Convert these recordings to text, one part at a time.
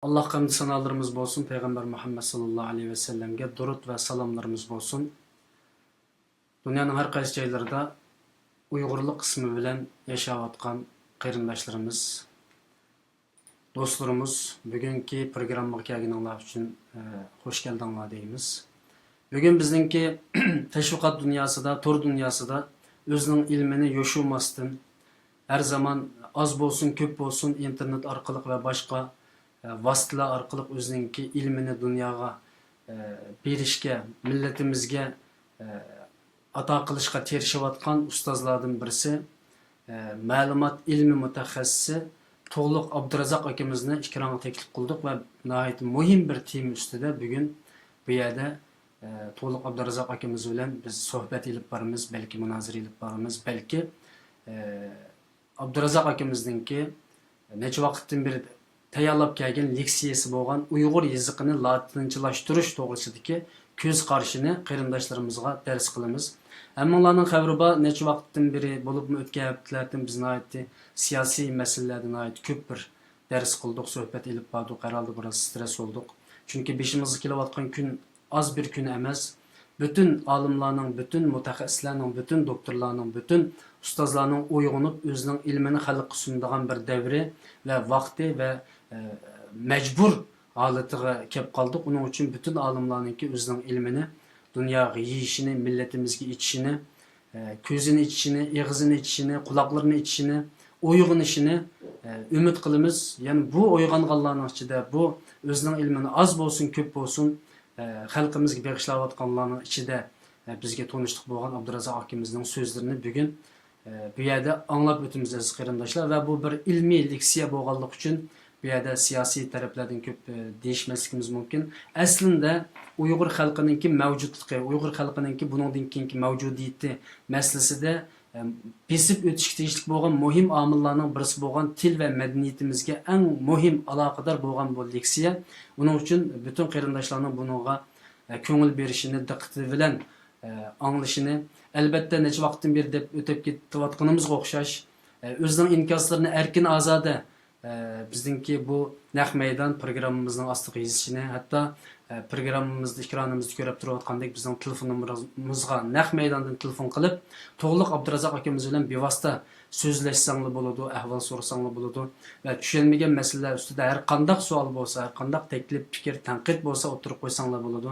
Allah hamd sanalarımız bolsun. Peygamber Muhammed sallallahu aleyhi ve sellem'ge durut ve salamlarımız bolsun. Dünyanın her qaysi joylarida Uyg'urlik qismi bilan yashayotgan qarindoshlarimiz, do'stlarimiz bugungi programmaga kelganinglar uchun xush keldinglar deymiz. Bugun bizningki tashviqot dunyosida, tor dunyosida o'zining ilmini yo'shilmasdan her zaman az bolsun, ko'p bolsun internet orqali va boshqa vasıtalar arqılıq özününki ilmini dunyoga berishga, millatimizga ato qilishga tirishayotgan ustozlardan birisi, ma'lumot ilmi mutaxassisi To'g'liq Abdurazzoq akamizni ikramga taklif qildik va nihoyat muhim bir tema ustida bugun bu yerda To'g'liq Abdurazzoq akamiz bilan biz suhbat ilib boramiz, balki munozara ilib boramiz, balki Abdurazzoq akamizningki necha vaqtdan beri tayyorlab kelgan leksiyasi bo'lgan Uyg'ur yozig'ini latinchalashtirish to'g'risidagi ko'z qarashini qarindoshlarimizga dars qilamiz. Hammalarning xabari bor, necha vaqtdan beri bo'libmi o'tgan haftalardan biz nihoyatda siyosiy masalalardan nihoyat ko'p bir dars qildik, suhbat ilib bordik, herhalde biroz stress oldik. Chunki beshimizga kelayotgan kun az bir kun emas. Bütün alimlarning, bütün mutaxassislarning, bütün doktorlarning, bütün ustozlarning uyg'onib o'zining ilmini xalqqa sunadigan bir davri va vaqti va mecbur holatiga kelib qoldik. Uning uchun bütün alimlarningki o'zining ilmini dunyoga yeyishini, millatimizga ichishini, ko'zini ichishini, og'zini ichishini, quloqlarini ichishini, uyg'onishini umid qilamiz. Ya'ni bu uyg'onganlarning ichida bu o'zining ilmini az bo'lsin, ko'p bo'lsin xalqimizga bag'ishlayotganlarning ichida bizga tanishlik bo'lgan Abdurazzoq akimizning so'zlarini bugun bu yerda anglab o'tamiz aziz qarindoshlar va bu bir ilmiy leksiya bo'lganligi uchun bu yerda siyosiy taraflardan ko'p deyishmasligimiz mumkin. Aslida Uyg'ur xalqininki mavjudligi, Uyg'ur xalqininki buningdan keyingi mavjudiyati masalasida besib o'tishga tegishli bo'lgan muhim omillarning birisi bo'lgan til va madaniyatimizga eng muhim aloqador bo'lgan bu leksiya. Buning uchun butun qarindoshlarning bunga ko'ngil berishini, diqqati bilan anglashini, albatta necha vaqtdan beri deb o'tib ketayotganimizga o'xshash o'zining inkoslarini erkin ozoda bizningki bu naq maydon programmamizning ostiga yozishini, hatto programmamizda ekranimizda ko'rib turayotgandek bizning telefonimizga naq maydondan telefon qilib To'g'liq Abdurazzoq akamiz bilan bevosita so'zlashsanglar bo'ladi, ahvol so'rasanglar bo'ladi va tushunmagan masalalar ustida har qanday savol bo'lsa, har qanday taklif, fikr, tanqid bo'lsa o'tirib qo'ysanglar bo'ladi.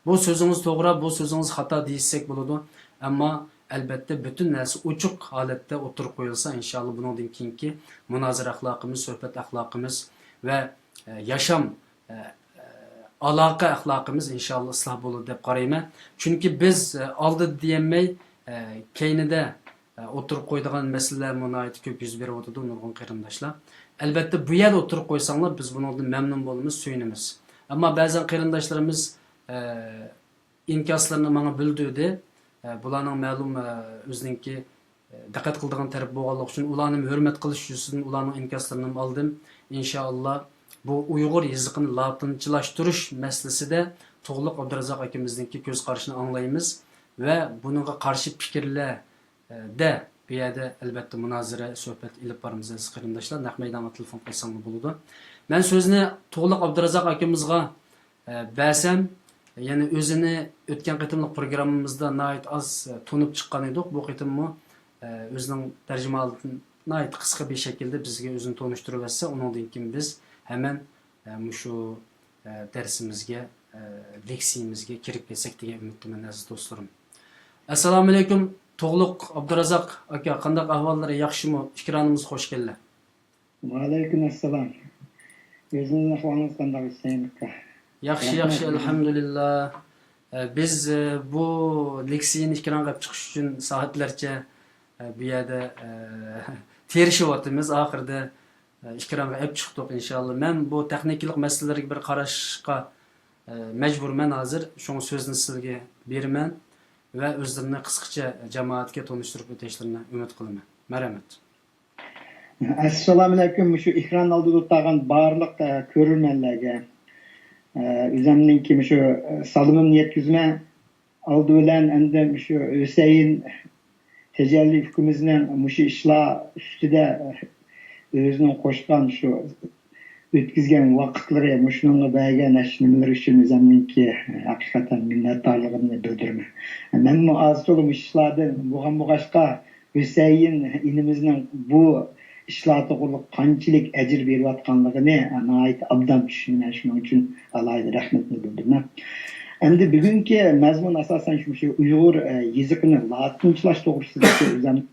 Bu so'zingiz to'g'ri, bu so'zingiz xato deysak bo'ladi, ammo albatta bütün narsa ochiq holatda o'tirib qo'yilsa, inshaalloh bundan keyingi munozara axloqimiz, suhbat axloqimiz va yasham aloqa axloqimiz inshaalloh isloh bo'ladi deb qarayman. Chunki biz oldi deyilmay keynida o'tirib qo'ydigan masalalar nihoyat ko'p yuz berib o'tadi nurg'un qarindoshlar. Albatta bu yerda o'tirib qo'ysanglar biz bundan mamnun bo'lamiz, suyunamiz. Ammo ba'zan qarindoshlarimiz inkoslarini menga bildirdi. Bularning ma'lum o'ziningki diqqat qiladigan taraf bo'lganligi uchun ularni hurmat qilish uchun ularning inkoslarini oldim. Inshaalloh bu Uyg'ur yozig'ini latinchalashtirish masalasida To'g'liq Abdurazzoq akamizningki ko'z qarashini anglaymiz va buningga qarshi fikrlarda bu yerda albatta munozara, suhbat ilib boramiz aziz qarindoshlar. Naq maydonga telefon qilsangiz bo'ladi. Men so'zni To'g'liq Abdurazzoq akamizga bersam, yani o'zini o'tgan qitimliq programmamizda nihoyat az tunib chiqqan edik. Bu qitimmi o'zining tarjimalatini nihoyat qisqa bir shaklda bizga o'zini tanishtirib bersa, undan keyin biz hemen shu darsimizga, leksiyamizga kirib ketsak degan umiddaman aziz do'stlarim. Assalomu alaykum To'g'liq Abdurazzoq aka, qanday ahvollari, yaxshimi? Ikramimiz xush keldilar. Va alaykum assalom. O'zingizning ahvolingiz qanday aka? Yaxshi, alhamdulillah. Biz bu leksiyani ekran qilib chiqish uchun soatlarcha bu yerda terishyapmiz. Oxirida ekranga olib chiqdik inshaalloh. Men bu texnikalik masalalarga bir qarashga majburman hozir. Shunga so'zni sizga beraman va o'zlarini qisqacha jamoatga tanishtirib o'tishlarini umid qilaman. Marhamat. Assalomu alaykum. Shu ekran oldida o'tirgan barliq ko'ruvchilarga o'zimningki shu salomimni yetkazman. Oldi bilan endi shu Husayn Tejalli hukumimizning shu ishlar ustida o'zining qo'shgan shu өткізген вақытлары мұшыныңға бәйген әшінімлер үшін өзімніңки ақиқатан миннәттарлығымны білдірме. Мен аз солым işlerden бұған бұғашқа Hüseyin inimizдің bu işler to'g'riliq qanchalik ajr berib atganligini ait abdan tushunman. Shuning uchun alayda rahmatni bildiraman. Endi bugungi mazmun asosan shu Uyg'ur yezigini latinchash to'g'risida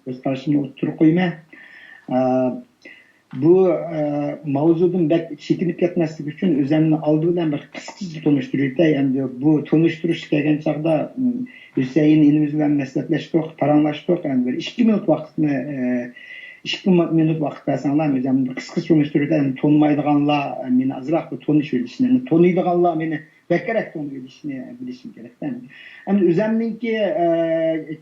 o'z qarashimni o'tirib qo'yman. Bu mavzudan chekinib ketmaslik uchun o'zimni oldi bilan bir qisqacha tanishtiraylik. Endi bu tanishtirish kelgan chog'da Hüseyin inimiz bilan maslahatlashdik, paranglashdik. Endi 2 minut vaqtni 2 minut vaqt bersanlar, o'zimni qisqacha tanishtiraylik. Tanmaydiganlar meni azroq tanishib olishini, taniydiganlar meni bekkarak tanib olishini bilishim kerak. Endi o'zimningki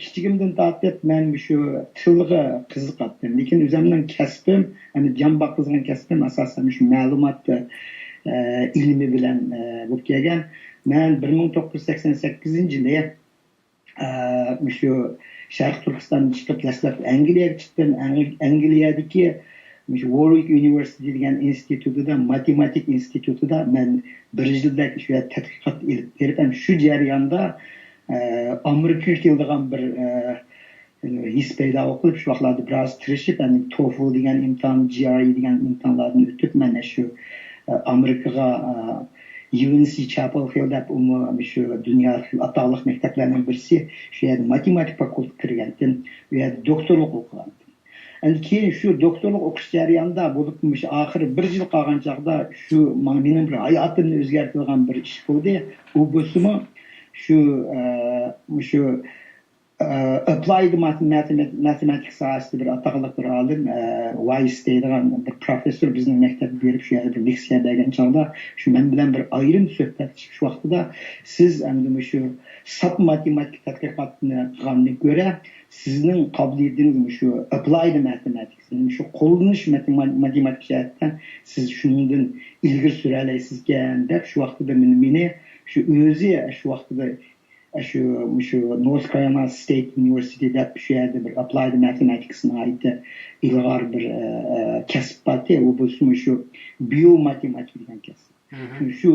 kichigimdan tortib men shu tilga qiziqatdim. Lekin o'zimning kasbim, endi jon boqizgan kasbim asosan shu ma'lumot ilmi bilan bo'lib kelgan. Men 1988-yili shu Sharq Turkistondan chiqib dastlab Angliyaga chiqdim. Angliyadagi shu Warwick University degan institutida, matematik institutida men 1 yildak shu tadqiqot ilib berdim. Shu jarayonda Amerikaga keladigan bir his paydo qilib, shu vaqtlarda biroz tirishib, TOEFL degan imtihon, GRE degan imtihonlarni o'tib, mana shu Amerikaga UNC Chapel Hill deb shu dunyo atoqli maktablarning birisi, shu yerda matematik fakultetiga kirgandim, u yerda doktorlik o'qigandim. Endi keyin shu doktorlik o'qish jarayonida bo'lib, oxiri 1 yil qolgan chog'da shu mening bir hayotimni o'zgartirgan bir ish bo'ldi. U bo'lsa shu applied mathematics sohasida bir atoqli bir olim Weiss degan bir professor bizning maktabga berib shu yerda bir leksiya bergan chog'da shu men bilan bir ayrim suhbat shu vaqtida siz endi shu sap matematik tadqiqotni qilgandan ko'ra sizning qobiliyatingiz shu applied mathematics, shu qo'llanish matematik jihatdan siz shundan ilgari sura olasizkan deb shu vaqtida meni shu o'zi shu vaqtida shu North Carolina State University deb shu yerda bir applied mathematicsni ait ilg'or bir kasb bor. U bo'lsa shu biomatematik degan kasb. Shu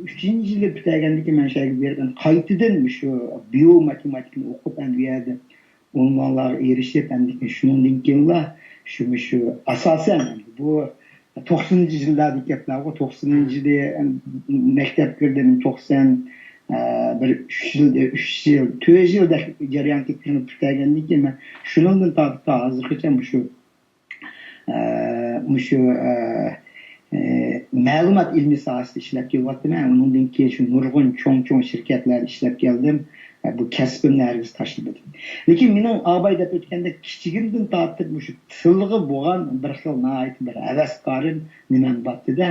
3-yilda bitirgandan keyin men shayga bergan qaytadan shu biomatematikni o'qib bu yerda unvonlarga erishib, shundan keyinlar shu asosan bu 90-yillardagi gaplar, 90-yilda maktab kirdim, 90 bir 3 yil 4 yilda jarayon ketganini bitirgandan keyin men shundan tortib hozirgacha shu ma'lumot ilmi sohasida ishlab kelyapman. Undan keyin shu nurg'un cho'ng shirkatlarda ishlab keldim. Bu kasbimni hargiz tashlamadim. Lekin mening abay deb o'tganda kichigimdan tortib shu tilga bo'lgan bir xil nayt bir havaskorim nimam bor-da.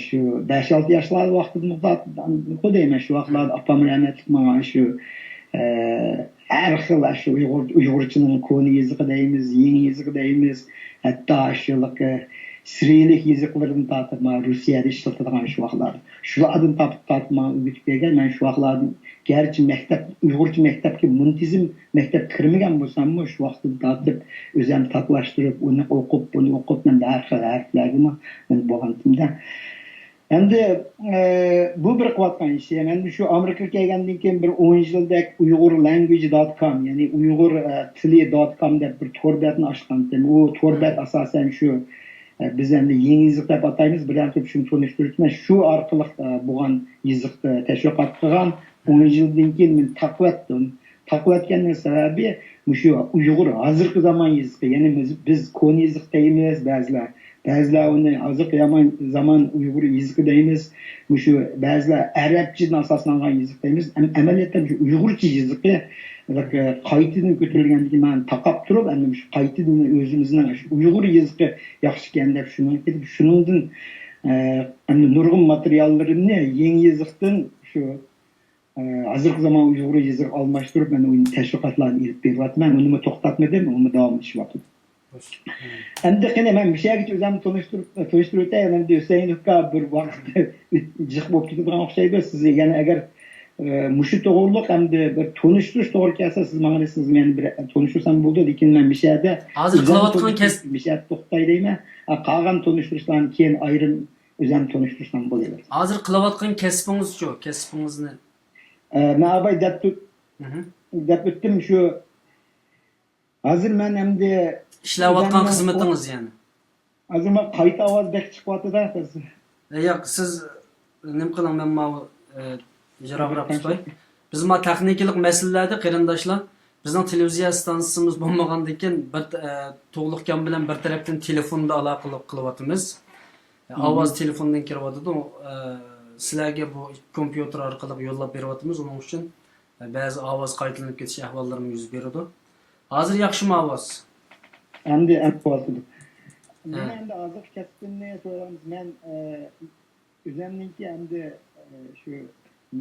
Shu 5-6 yoshlar vaqtida qo'dayman shu vaqtlarda opam rahmatli menga shu har xil shu Uyg'urchaning koni yezig'i deymiz, yangi yezig'i deymiz, hatto shularga Sirilik yeziklerini tortib Rusiyada ishlatadigan shu vaqtlarda. Shulardan tortib men o'rgatib kelgan. Men shu vaqtlarda garchi maktab Uyg'urcha maktabga muntizim maktab kirmagan bo'lsam-mu, shu vaqtda tortib o'zim taklashtirib, uni o'qib men har xil harflarga men bo'lganimda. Endi bu bir qilayotgan ish. Endi shu Amerikaga kelgandan keyin bir 10 yildak uyg'urlanguage.com, ya'ni uyg'ur tili.com deb bir to'rbatni ochgandim. U to'rbat asosan shu biz endi yangi yiziq deb ataymiz, bilan shuni tanishtirishman. Shu orqali bo'lgan yiziqni tashviqot qilgan 10 yildan keyin men taqvatdim. Taqvatganning sababi shu Uyg'ur hozirgi zamon yiziqi, ya'ni biz koni yiziq deymiz, ba'zilar uni hozirgi zamon Uyg'ur yiziqi deymiz. Shu ba'zilar arabchadan asoslangan yiziq deymiz. Amaliyotda shu Uyg'urcha yiziqi qaytadan ko'tarilganligi men taqab turib, endi shu qaytadan o'zimizning Uyg'ur yiziqi yaxshi ekan deb shuningdan endi nurg'un materiallarimni yangi yiziqdan shu hozirgi zamon Uyg'ur yiziq almashtirib, men uni tashviqotlarni ilib beryapman. Uni to'xtatmadim, uni davom etishyapti. Endi qani men bir şeyga o'zimni tanishtirib o'taman. Endi Husayn uka bir vaqt jiq bo'lib ketadigan o'xshaydi. Siz yana agar mushu to'g'riliq hamda bir tanishtirish to'g'ri kelsa, siz menga deysiz, men bir tanishtirsam bo'ldi, lekin men bir şeyda hozir qilayotgan kasb bir şey to'xtay deyman. Qolgan tanishtirishlarni keyin ayrim özüm tanıştırsam bulaver. Hozir qilayotgan kasbingiz-chu, kasbingizni. Men abay Mhm. deb o'tdim shu. Hozir men endi Ishlayotgan xizmatingiz yani. hozir men qayta ovoz bek chiqyapti-da. Yo'q, siz nima qiling, men mana ijroqroq tutay. Biz ma texnikalik masalalarda qarindoshlar, bizning televiziya stansiyamiz bo'lmagandan keyin bir to'g'liqkan bilan bir tarafdan telefonda aloqa qilyapmiz. Ovoz telefondan kiryapti. Sizlarga bu kompyuter orqali yo'llab beryapmiz. Uning uchun ba'zi ovoz qaytalanib ketish ahvollarimiz yuz beradi. Hozir yaxshimi ovoz? Endi bo'ldi. Men endi hozir kasbimni so'ramiz. Men o'zimningki endi shu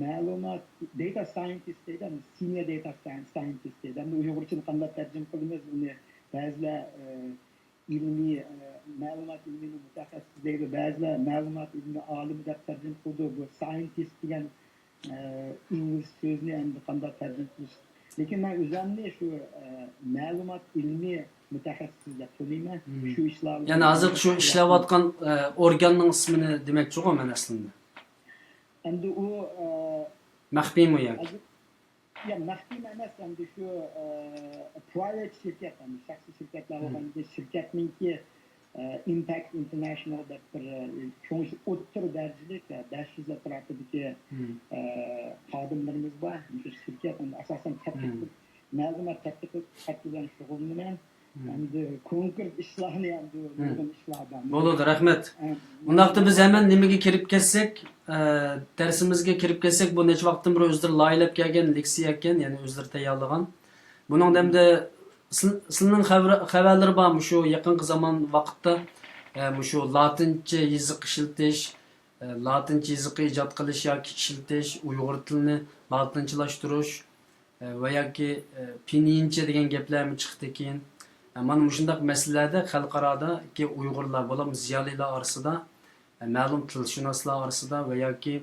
ma'lumot data scientist deydi, senior data scientist deydi. Endi uyg'urchani qanday tarjima qilamiz uni ba'zilar ilmiy ma'lumot ilmiy mutaxassis deydi, ba'zilar ma'lumot ilmiy olimi deb tarjima qildi. Bu scientist degan ingliz so'zni endi qanday tarjima qilish. Lekin men o'zimni shu ma'lumot ilmiy mutaxassis deb qo'ymayman. Shu ishlar. Ya'ni hozir shu ishlayotgan organning ismini demoqchi-ku men aslında. Endi u Maxfiymi yoki? ya maxfiy emas, endi shu private shirkat, endi shaxsiy shirkatlar bo'lganda shirkatningki Impact International deb bir cho'ng o'ttir darajalik 500 ta tarafdagi xodimlarimiz bor. Shu shirkat endi asosan ma'lumot tadqiqot bilan shug'ullanaman. Endi konkret ishlarni endi nurg'un ishlardan. Bo'ladi, rahmat. Undaqda biz hemen nimaga kirib kelsak, darsimizga kirib kelsak, bu necha vaqtdan beri o'zlari loyilab kelgan leksiya ekan, ya'ni o'zlari tayyorlagan. Buning hamda sizning xabarlari bormi shu yaqinqi zamon vaqtda shu latincha yoziq ishlatish, latincha yoziq ijod qilish yoki ishlatish, uyg'ur tilini latinchalashtirish va yoki pinincha degan gaplarmi chiqdi keyin. Mana shunday masalalarda xalqarodagi uyg'urlar bo'lam ziyolilar orasida, ma'lum tilshunoslar orasida va yoki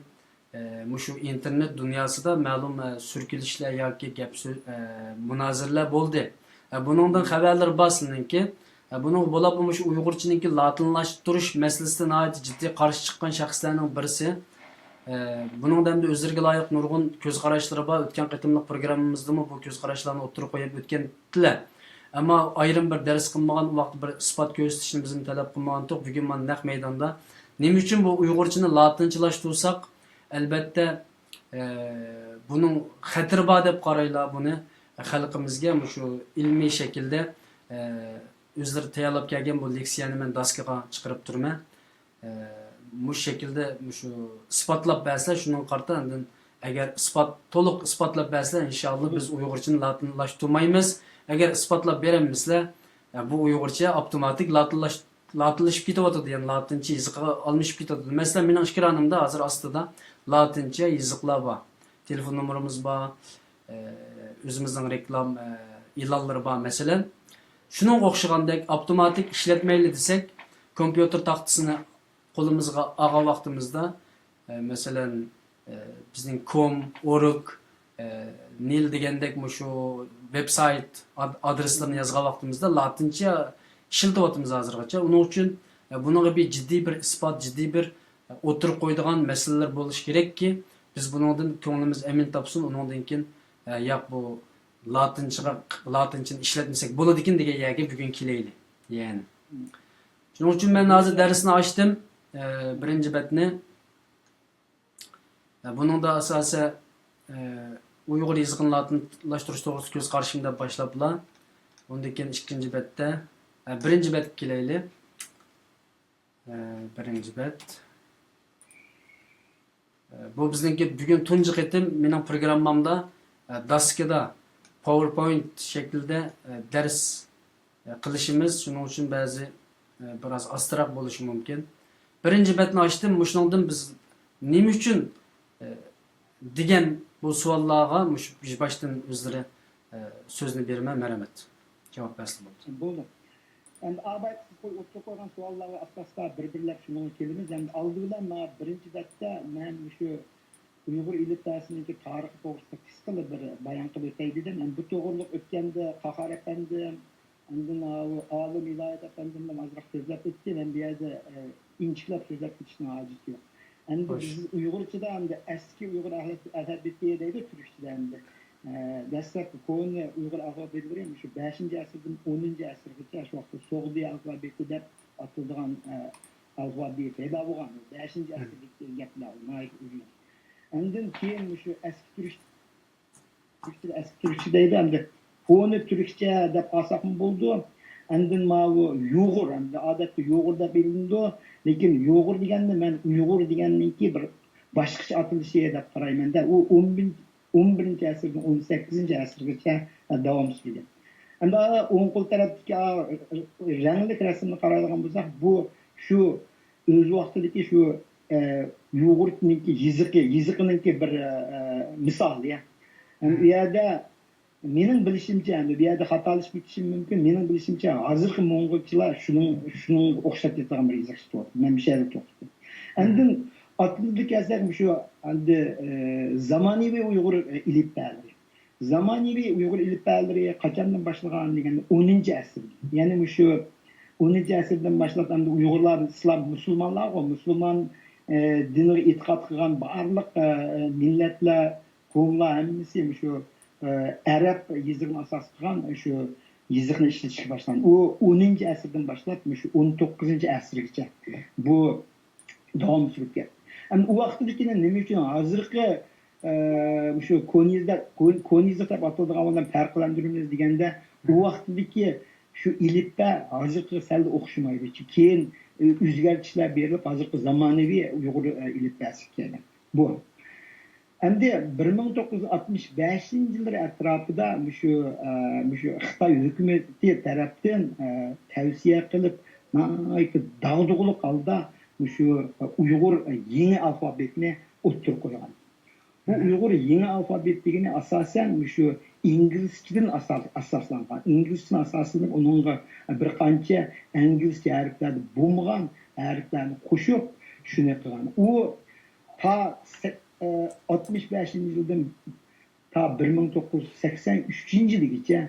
shu internet dunyosida ma'lum surkilishlar yoki gap munozirlar bo'ldi. Buningdan xabarlar borsinki, buning bo'lib shu uyg'urchiningki latinlashtirish masalasida nihoyat jiddiy qarshi chiqqan shaxslarning birisi. Buning hamda o'zlariga loyiq nurg'un ko'z qarashlari bor. O'tgan qitimliq programmamizda bu ko'z qarashlarni o'ttirib qo'yib o'tgandilar. Ammo ayrim bir dars qilmagan vaqt bir isbot ko'rsatishni bizim talab qilmagan to'q. Bugun men naq maydonda nima uchun bu uyg'urchani latinchilashtirsak, albatta buning xatiri bor deb qaraylar buni xalqimizga shu ilmiy shaklda o'zlari tayyorlab kelgan bu leksiyani men daskaga chiqarib turman. Bu shaklda shu isbotlab bersa, shuning qarta agar to'liq isbotlab bersa, inshaalloh biz uyg'urchani latinlashtirmaymiz. Agar isbotlab beramizlar, bu uyg'urcha avtomatik latinlashib ketyapti, ya'ni latincha yoziqqa almashib ketyapti. Masalan, mening ishkironimda hozir ostida latincha yoziqlar bor. Telefon nomerimiz bor, o'zimizning reklam e'lonlari bor. Masalan, shuning o'xshagandek avtomatik ishlatmayli desak, kompyuter taxtasini qo'limizga olgan vaqtimizda, masalan, bizning com.org nil degandek shu websayt adreslerini yozgan vaqtimizda latincha ishlatyapmiz hozirgacha. Uning uchun bunga bir jiddiy bir isbot, jiddiy bir o'tirib qo'ydigan masalalar bo'lishi kerakki, biz bundan ko'nglimiz amin topsin. Undan keyin yo'q bu latinchani ishlatmasak bo'ladigan degan yerga bugun kelaylik. Ya'ni shuning uchun men hozir darsni ochdim, birinchi betni. Buningda asosan uyg'ur yoziqini latinlashtirish to'g'risida ko'z qarashim deb boshlablar. Undan keyin ikkinchi betda birinchi betga kelaylik. Birinchi bet. Bu bizningki bugun tunji qitim mening programmamda daskada PowerPoint shaklida dars qilishimiz, shuning uchun ba'zi biroz astroq bo'lishi mumkin. Birinchi betni ochdim. Shuningdan biz nima uchun degan bu savollarga boshdan o'zlari so'zni berman, marhamat. Javob bersin bo'ldi. Endi arbay o'tib qo'ygan savollarga asosda bir-birlab shunga kelamiz. Endi oldinda men birinchi betda men shu uyg'ur elitasiniki tarixi to'g'risida qisqa bir bayon qilib o'tay dedim. Endi bu to'g'riliq o'tganda Qahar afandim, undan olim viloyat afandimdan azroq so'zlab o'tgan. Endi bu yerda inchiklab so'zlab ketishning hojati yo'q. Endi biz Uyg'urchada endi eski Uyg'ur adabiyoti deydi turishda endi. Dastlabki ko'ni Uyg'ur alfabetlari shu 5-asrdan 10-asrgacha shu vaqtda So'g'di alfabeti deb atilgan alfabet paydo bo'lgan. 5-asrdagi gaplar. Ondan keyin shu eski turishcha deydi endi. Ko'ni turishcha deb olsak bo'ldi. Ondan bu Uyg'ur, endi odatda Uyg'ur deb bilindi, lekin Uyg'ur deganda men Uyg'ur deganninki bir boshqacha atilishi deb qarayman-da. U 11-asrdan 18-asrgacha davom etgan. Endi o'ng qo'l tarafdagi rangli rasmni qaraydigan bo'lsak, bu shu o'z vaqtidagi shu Uyg'urninki yiziqiningki bir misol ya. Bu yerda mening bilishimcha, endi bu yerda xatolashib ketishim mumkin. Mening bilishimcha, hozirgi mo'ng'ulchilar shuning o'xshab ketgan bir yiziq chiqyapti. Men bir şeyler to'xtadim. Endi atıldık eser şu endi zamonaviy Uyg'ur ilipbelleri. Zamonaviy Uyg'ur ilipbelleri qachondan boshlagan deganda 10-asr. Ya'ni shu 10-asrdan boshlab endi Uyg'urlar islom musulmonlar, musulmon diniga e'tiqod qilgan barliq millatlar, qavmlar hammasi shu Arab yizigini asos qilgan shu yizigini ishlatishga boshlagan. U 10-asrdan boshlab shu 19-asrgacha bu davom etib ketdi. Endi u vaqtdagi nima uchun hozirgi shu konizda deb ataladigan bilan farqlantiramiz deganda, u vaqtdagi shu ilipba hozirgi sal o'xshamaydi. Keyin o'zgartishlar berilib, hozirgi zamonaviy Uyg'ur ilipbasi kelgan. Bu. Endi 1965-yillar atrofida shu Xitoy hukumati tomonidan tavsiya qilib, dag'dug'liq holda shu Uyg'ur yangi alfabetini o'ttirib qo'ygan. Bu Uyg'ur yangi alfabet degani asosan shu inglizchadan asoslangan. Inglizcha asoslanib, uningga bir qancha inglizcha harflar bo'lmagan harflarni qo'shib shuni qilgan. U ta 65-yildan ta 1983-yilgacha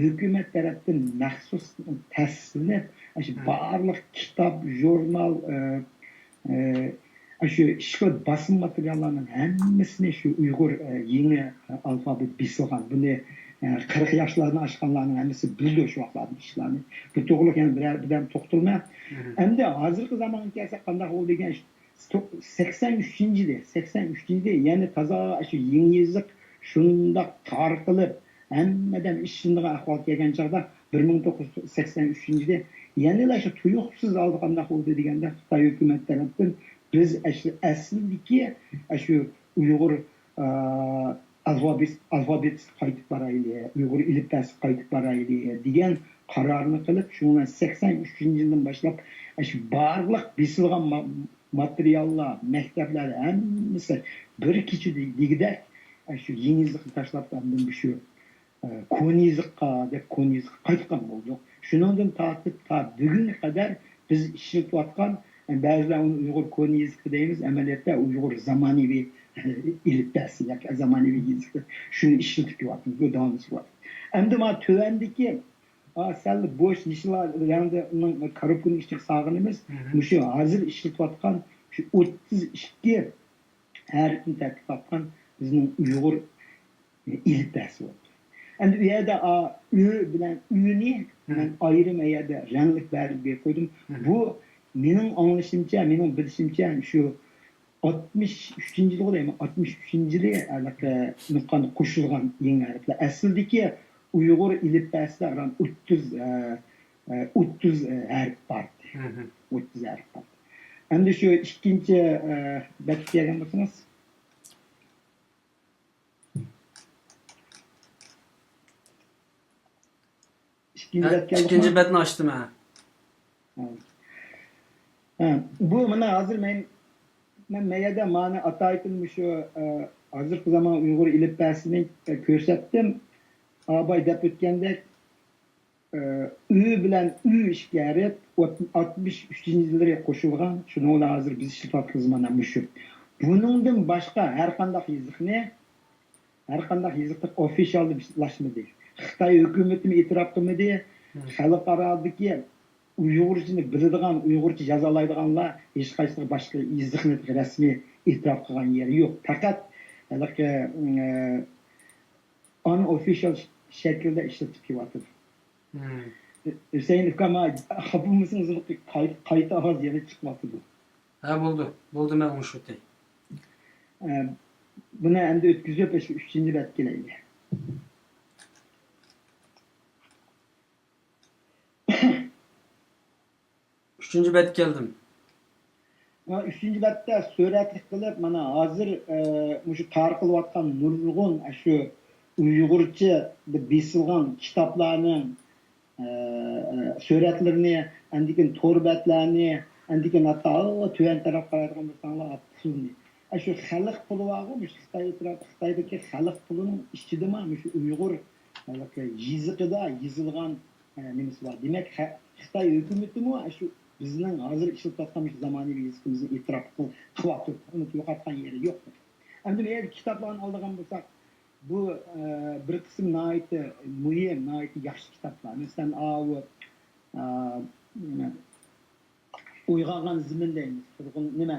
hukumat tarafdan maxsus tasdiqlanib, shu barliq kitob, jurnal, shu ishqi basım materiallarının hammasini shu Uyg'ur yangi alfabet bisilgan. Buni 40 yoshlarni oshganlarning hammasi bildi shu vaqtlarda ishlarni. Bu to'g'ri ekan, birdan to'xtalma. Endi hozirgi zamonga kelsak qanday bo'ldi degan 83-yilda ya'ni toza shu yangi yiziq shundoq tarqalib hammadan ishindagi ahvol kelgan chog'da 1983-yilda yana shu tuyuqsiz oldi qanday bo'ldi deganda Xitoy hukumat tomonidan biz aslidagi shu Uyg'ur alfabet qaytib boraylik, Uyg'ur ilipbasi qaytib boraylik degan qarorni qilib, shundan 83-yildan boshlab shu barliq bisilgan materiallar, maktablar hammasi bir kechadagida shu yangi yiziqni tashlab shu ko'niziqqa deb ko'niziqqa qaytgan bo'ldi. Shundan tortib ta bugunga qadar biz ishlatayotgan ba'zilar uni Uyg'ur ko'niziqi deymiz, amaliyotda Uyg'ur zamonaviy ilipbasi yoki zamonaviy yiziqi shuni ishlatib kelyapmiz, bu davom etyapti. Endi mana tuvandagi sal bo'sh nishlar rangda uning korobkaning ichiga solganimiz shu hozir ishlatayotgan shu 32 harfni tarkib topgan bizning Uyg'ur ilipbasi bo'ldi. Endi bu yerda ü bilan üni men ayrim yerda ranglik berib qo'ydim. Bu mening anglashimcha, mening bilishimcha shu 63-yilda deyman, 63-yili nuqani qo'shilgan yangi harflar. Aslidagi Uyg'ur ilipbasida 30 harf bor. 30 harf bor. Endi shu ikkinchi betga kelgan bo'lsangiz, ikkinchi betni ochdim ha. Bu mana hozir men mayada ma'ni ataytim shu hozirgi zamon Uyg'ur ilipbasini ko'rsatdim. Abay deb o'tgandek ü bilan ü ishgarib 63-yillarga qo'shilgan, shuni hozir biz ishlatayotgan mana shu. Buningdan boshqa har qanday yiziqni official deb ishlashmadi. Xitoy hukumati e'tirof qilmadi. Xalqarodagi Uyg'urchani biladigan, Uyg'urcha yozalaydiganlar hech qaysi boshqa yezikni rasmiy e'tirof qilgan yeri yo'q. Faqat unofficial shaklda ishlatib kelyapti. Hüseyin ukama hapımızın zılık kayıt ağız yere çıkmaktı bu. Ha bo'ldi. Bo'ldi men uni shutay. Buna endi ötküzüp 3. bet geleydi. Üçüncü bet geldim. 3. bette suratlik kılıp mana hazır şu tarqılayotgan nurg'un şu Uyg'urcha besilgan kitaplarning suratlarini, andikin to'rbatlarni, andikin hatta tuyan taraf qaraydigan bo'lsanglar, pulni. Şu xalq puli var-ku, Xitoydagi xalq pulining ichidami shu Uyg'ur yezigida yozilgan nimasi bor. Demak, Xitoy hukumatimi shu bizning hozir ishlatayotgan zamonaviy yezigimizni e'tirof qilyapti. Uni yo'qotgan yeri yo'q. Endi eğer kitaplarni oladigan bo'lsak, bu bir qism nihoyatda muhim, nihoyatda yaxshi kitaplar. Masalan, Uyg'ongan zimin deymiz. Nima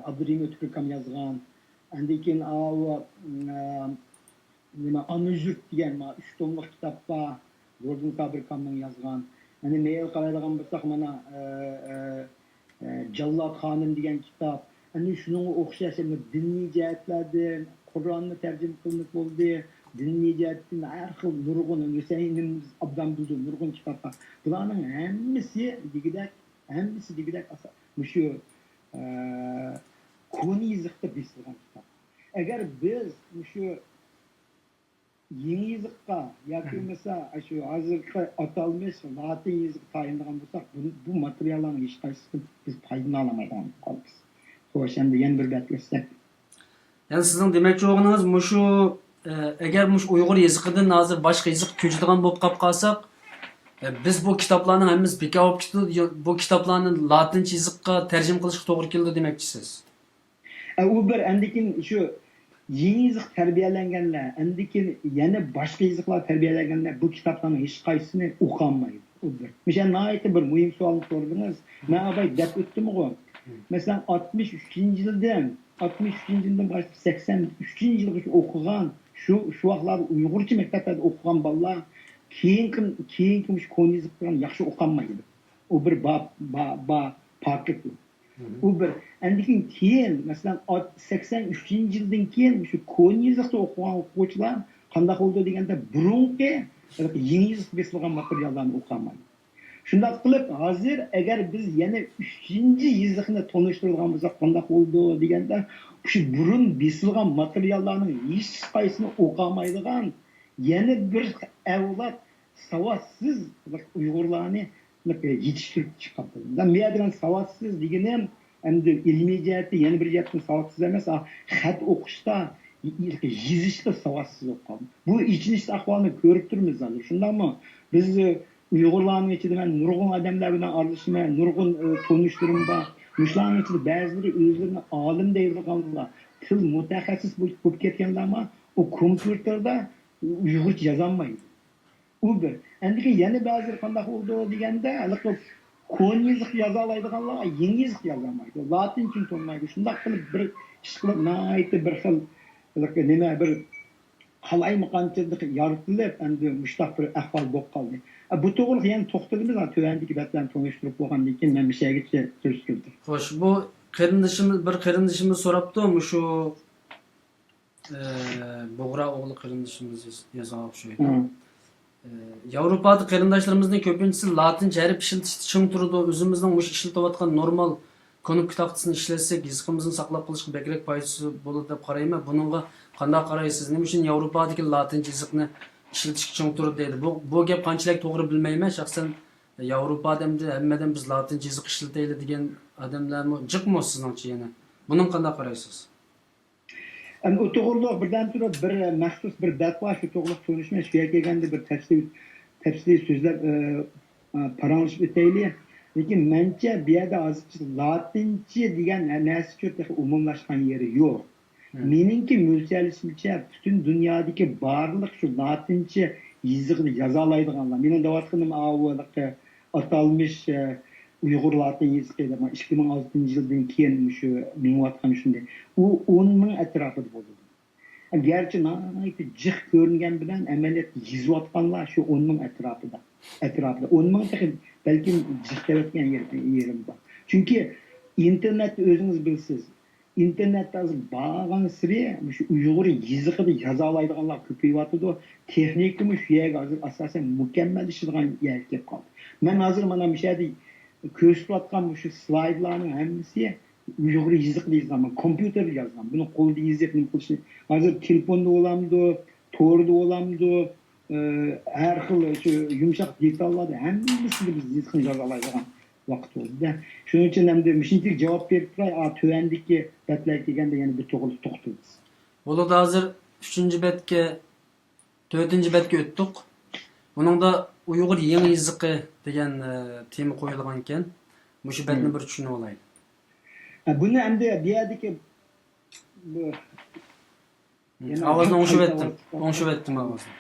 Abdurrahim Ötkürkam yazgan. Endi keyin nima Anujurt degan 3 tomlik kitap bor. Gordon Kabirkamning yazgan. Endi meyil qaraydigan bo'lsak, mana Jallod Xonim degan kitap. Endi shunga o'xshash diniy jihatlardan Qur'onni tarjima qilinib bo'ldi. Diniy jihatdan har xil nurg'un Husaynimiz obdan bildi nurg'un kitaplar. Bularning hammasi degidek shu koni yezikda besilgan kitap. Agar biz shu yeni yezikqa yoki mesela shu hozirgi atalmish latin yezigi tayinlagan bo'lsak, bu materiallarning hech qaysisini biz foydalana olmaydigan qolamiz. Xo'sh, endi yana bir gap o'tsak. Yani sizin demek çoğunuz muşu eğer muş Uygur yazıkıdan hazır başka yazık köçüdüğün bulup kap kalsak biz bu kitaplarının hemiz peki alıp bu kitaplarının Latince yazıkka tercüm kılışık doğru keldi demekçisiz. O bir endikin şu yeni yazık terbiyelengenler, endikin yeni başka yazıklar terbiyelengenler bu kitapların hiç kaysını okuyamaydı. O bir. Mesela nahiyeti bir mühim sualını sordunuz. Ben abay dep öttüm o. Mesela 63. yıldan başlayıp 83. yılga okugan şu vaqtlar Uyg'urcha maktablarda okugan bolalar keyin şu konizlik bilan yaxshi o'qolmaydi. O bir farqli. O bir andikin keyin masalan 83. yildan keyin şu konizlikda o'qigan o'quvchilar qanday bo'ldi deganda burungi yeni yazık besilgan materiallarni o'qolmaydi. Shunday qilib hozir agar biz yana 3-chi yezikni tanishtirgan bo'lsak qanday bo'ldi deganda shu burun besilgan materiallarning hech qaysini o'qolmaydigan yana bir avlod savotsiz Uyg'urlarni yetishtirib chiqadi. Men bilan savotsiz deganim endi ilmiy jihatda yana bir jihatdan savotsiz emas, xat o'qishda yezishda savotsiz o'qigan. Bu ichinishli ahvolni ko'rib turibmiz hozir. Shundaymi? Biz Uyg'urlarning ichida men nurg'un odamlar bilan aralashma, nurg'un tanishtirim bor. Shularning ichida ba'zilari o'zlarini olim deydiganlar, til mutaxassis bo'lib ketganlar, ammo u kompyuterda Uyg'urcha yozolmaydi. U bir. Endi yana ba'zilar qanday bo'ldi deganda, ko'n yoziq yoza oladiganlar yangi yoziq yozolmaydi. Latincha tushunmaydi. Shunday qilib bir ish qilib, nihoyatda bir xil nima bir qalaymiqanchilik yoritilib, endi mushtaq bir ahvol bo'lib qoldi. Bu to'g'ri yana to'xtalamiz, tuvandagi batlarni tanishtirib bo'lgandan keyin men bir şeygacha so'z keldi. Xo'sh, bu qarindishimiz so'rabdi, shu Bo'g'ra o'g'li qarindishimiz yozgan o'xshaydi. Yevropada qarindoshlarımızın ko'pinchisi Latincha harf ishlatishda ching turdi. O'zimizning o'sha ishlatayotgan normal konib kitobatini ishlasak, yezigimizni saqlab qolishga bekrak foydasi bo'ladi deb qarayman. Buningga qanday qaraysiz? Nima uchun Yevropadagi Latincha yezikni ishlatishga ching turdi deydi. Bu gap qanchalik to'g'ri bilmayman. Shaxsan Yevropada hammadan biz Latincha yeziq ishlataylik degan odamlarmi jiqmi sizningcha yana? Buning qanday qaraysiz? O to'g'riliq birdan turib bir maxsus bir batva shu to'g'riliq so'rashma shu yerga kelganda bir tafsiliy so'zlab paranglashib o'taylik. Lekin mencha bu yerda hozircha Latincha degan narsa ko'p umumlashgan yeri yo'q. Meningki mo'ljallashimcha butun dunyodagi barliq shu Latincha yezig'ini yoza oladiganlar. Mening deyotganim atalmış Uyghur Latin yazıkı da 2006 yıldan keyin şu menvatkan şunday. O 10 ming etrafıda bo'ldi. Gerçi naytı cık görüngen bilen ameliyat yizvatkanlar şu 10 ming etrafıda. 10 ming belki cık devetken yerim var. Çünkü internet özünüz bilsiz. İnternette bağlan sıraya şu Uyghur yazıqı da yazalaydıganlar köpeyip texnikimi şu yerge hazır asasen mükemmel işilgan yer kep kaldı. Ben hazır mana bir şeyde köşklatkan şu slaydlarının hemmisi Uyghur yazıqı yazgan, kompüter yazgan. Bunu kolda yazıqını kılışını. Hazır telefonda olamdı, torda olamdı, her xil şu yumuşak detallarda hemmisi de biz yazıqını yazalaydıgan vaqt oldu da. Şunun için hem de mişintik cevap verip turay, tövendeki betler degende yani bir to'g'ri to'xtaymiz. Bo'ladi hozir 3-chi betga 4-chi betga o'tdik. Buningda Uyg'ur yangi yiziqi degan tema qo'yilgan ekan. Mushu betni bir tushunib olaylik. Buni hem de bir yerdeki Ovozini o'ngshib aytdim ovozini.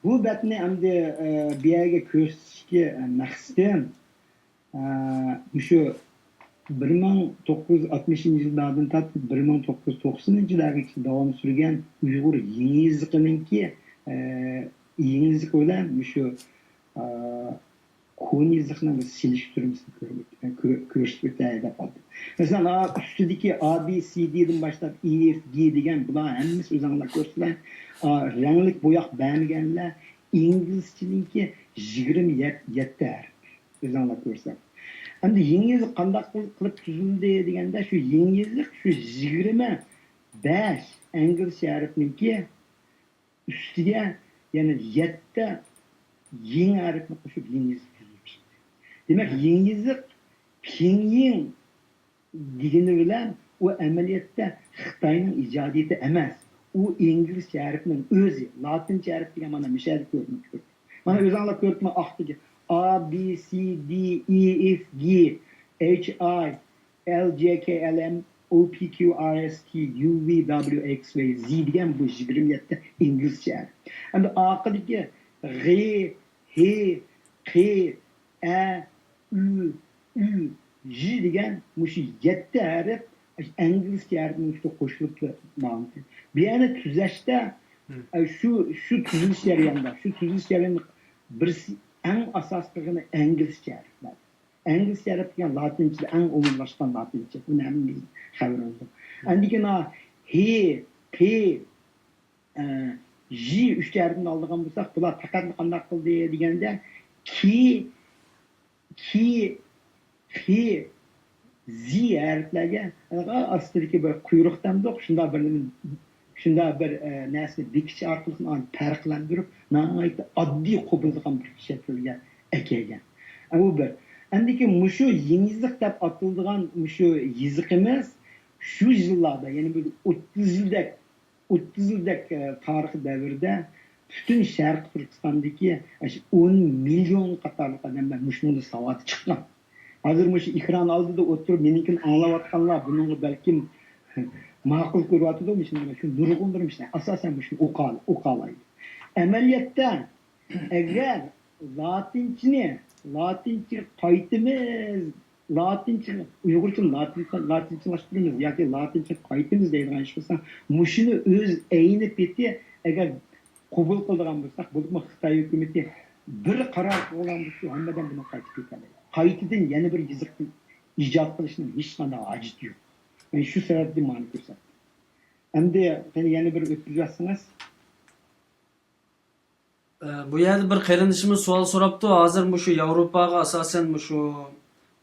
bu betni hem de bir yerga ko'rsatishga maqsadim şu 1960 yıllardan tatlı 1990 yıllargacha davom surgan Uyg'ur yangi yiziqininki yangi yiziq bilan şu ko'ni yiziqni biz selishtirishni ko'rishib o'taylik. Mesela üstündeki A, B, C, D'den başlap E, F, G degan bular hammasi o'zinglar ko'rsizlar. Ranglik bo'yoq bermaganlar inglizchaninki 27 harf. O'zinglar ko'rsizlar. Endi yangi yiziq qanday qilib tuzildi deganda shu yangi yiziq shu 25 inglizcha harfninki ustiga yana 7 yangi harfni qo'shib yangi yiziq tuzilmiş. Demak, yangi yiziq Pinyin degani bilan u amaliyotda Xitoyning ijodiyati emas. U inglizcha harfning o'zi, latincha harf degan mana mishal ko'rinib turibdi. Mana o'zinglar ko'ribmi oxtagi A, B, C, D, E, F, G, H, I, L, J, K, L, M, O, P, Q, R, S, T, U, V, W, X, Y, Z degan bu 27 inglizcha harf. Endi oxirgi G, H, Q, A, U, J degan mushu 7 harf inglizcha harfning ustiga qo'shilib ma'lumki. Bir yana tuzashda şu tuzilish jarayonida, şu tuzilish jarayonida birisi eng asosligini inglizcha harflar. Inglizcha harf degan latincha eng umumlashgan latincha. Buni hamma xabar oldi. Andikina H, P, J uch harfni oldigan bo'lsak, bular faqat qanday qildi deganda ki Z harflarga astidagi bir quyruqdan do'q shunda bir narsa bekish orqali farqlantirib nihoyatda oddiy qo'bilgan bir shaklga ekelgan. Bu bir. Andiki mushu yangi yiziq deb atilgan mushu yiziqimiz shu yillarda, ya'ni bir 30 yildak tarix davrida butun Sharq Turkistondagi 10 million qatorliq odamlar mushunda savod chiqqan. Hazır mushu ekran oldida o'tirib meninkini anglayotganlar buningga balkim ma'qul ko'ryapti-da, shu nurg'undirmishlar. Asosan shu o'qalaydi. Amaliyotda agar latincha qaytimiz, latincha Uyg'urcha latinchalashtiramiz yoki latincha qaytimiz deydigan ish bo'lsa, mushuni o'z ayni peti agar qabul qiladigan bo'lsak, bu Xitoy hukumatı bir qaror qilgan bo'lsa, hammadan buni qaytib ketadi. Qaytadan yana bir yiziq ijod qilishning hech qanday hojati yo'q. Men shu sababdan ma'ni ko'rsatdim. Endi yana bir o'tkazsangiz. Bu yerda bir qarindishimiz savol so'rabdi. Hozir mushu Yevropaga asosan mushu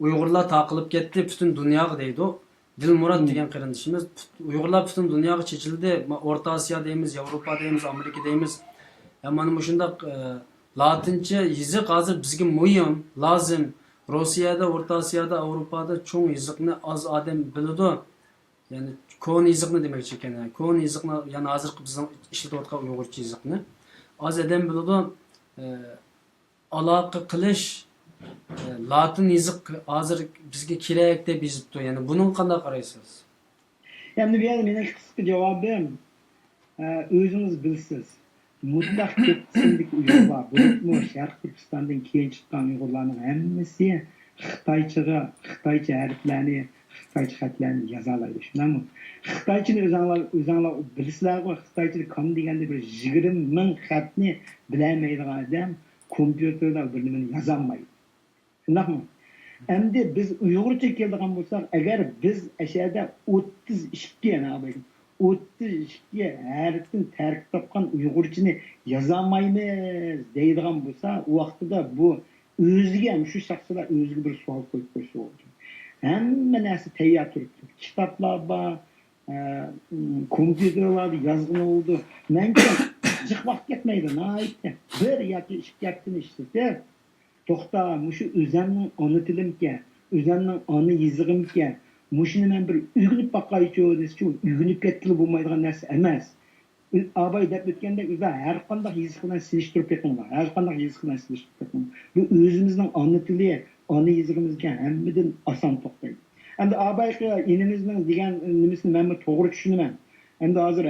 Uyg'urlar taqilib ketdi, butun dunyoga deydi. Dilmurod degan qarindishimiz Uyg'urlar butun dunyoga chechildi. O'rta Osiyo deymiz, Yevropa deymiz, Amerika deymiz. Mana mushundaq latincha yiziq hozir bizga muhim, lozim. Rossiyada, O'rta Osiyoda, Avropada cho'ng yiziqni oz odam biladi. Ya'ni ko'n yiziqni demoqchi ekan. Ko'n yiziqni, ya'ni hozir bizning ishlatayotgan Uyg'urcha yiziqni oz odam biladi. Aloqa qilish latin yiziq hozir bizga kerak deb yozibdi. Ya'ni buning qanday qaraysiz? Endi bu yerda mening qisqa javobim o'zingiz bilsiz. mutlaq ko'p qismdagi Uyg'urlar, bo'libmi Sharq Turkistondan keyin chiqqan Uyg'urlarning hammasi Xitoycha harflarni, Xitoycha xatlarni yoza oladi. Shunami? Xitoychani o'zinglar bilasizlar-ku, Xitoychani kom deganda bir 20 ming xatni bilmaydigan odam kompyuterda bir nimani yoza olmaydi. Shundaqmi? Endi biz Uyg'urcha keladigan bo'lsak, agar biz ashada 32 yana 32 harfdan tarkib topgan Uyg'urchani yoza olmaymiz deydigan bo'lsa, u vaqtida bu o'ziga ham shu shaxslar o'ziga bir savol qo'yib qo'ysa bo'ladi. Hamma narsa tayyor turibdi. Kitoblar bor, kompyuterlarda yozgan oldu. Menga jiq vaqt ketmaydi. Naytdi. Bir yoki 2 hafta ishlatib, to'xta, mushu o'zimning ona tilimga, o'zimning ona yezig'imga, mushuni men bir o'rganib boqaychi desichu, o'rganib ketib bo'lmaydigan narsa emas. Abay deb o'tganda o'zi har qanday yeziq bilan silishtirib ketmoqlar. Har qanday yeziq bilan silishtirib ketmoqlar. Bu o'zimizning ona tili, ona yezig'imizga hammadan oson to'xtaydi. Endi abayga inimizning degan nimasini men to'g'ri tushunaman. Endi hozir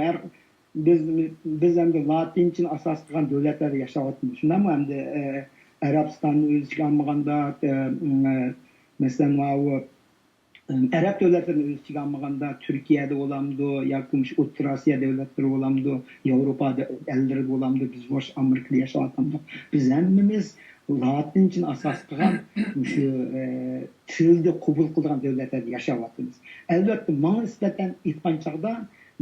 biz endi latinchani asos qilgan davlatlarda yashayapmiz. Shundami? Endi Arabistonning o'ziga olmaganda, masalan, Arab davlatlarini o'z ichiga olmaganda Turkiyada bo'lamdi, yoki O'rta Osiyo davlatlari bo'lamdi, Yevropa ellarida bo'lamdi, biz bosh Amerikada yashayapmiz. Biz hammamiz latinchani asos qilgan shu tilni qabul qilgan davlatlarda yashayapmiz. Albatta, menga nisbatan aytgan chog'da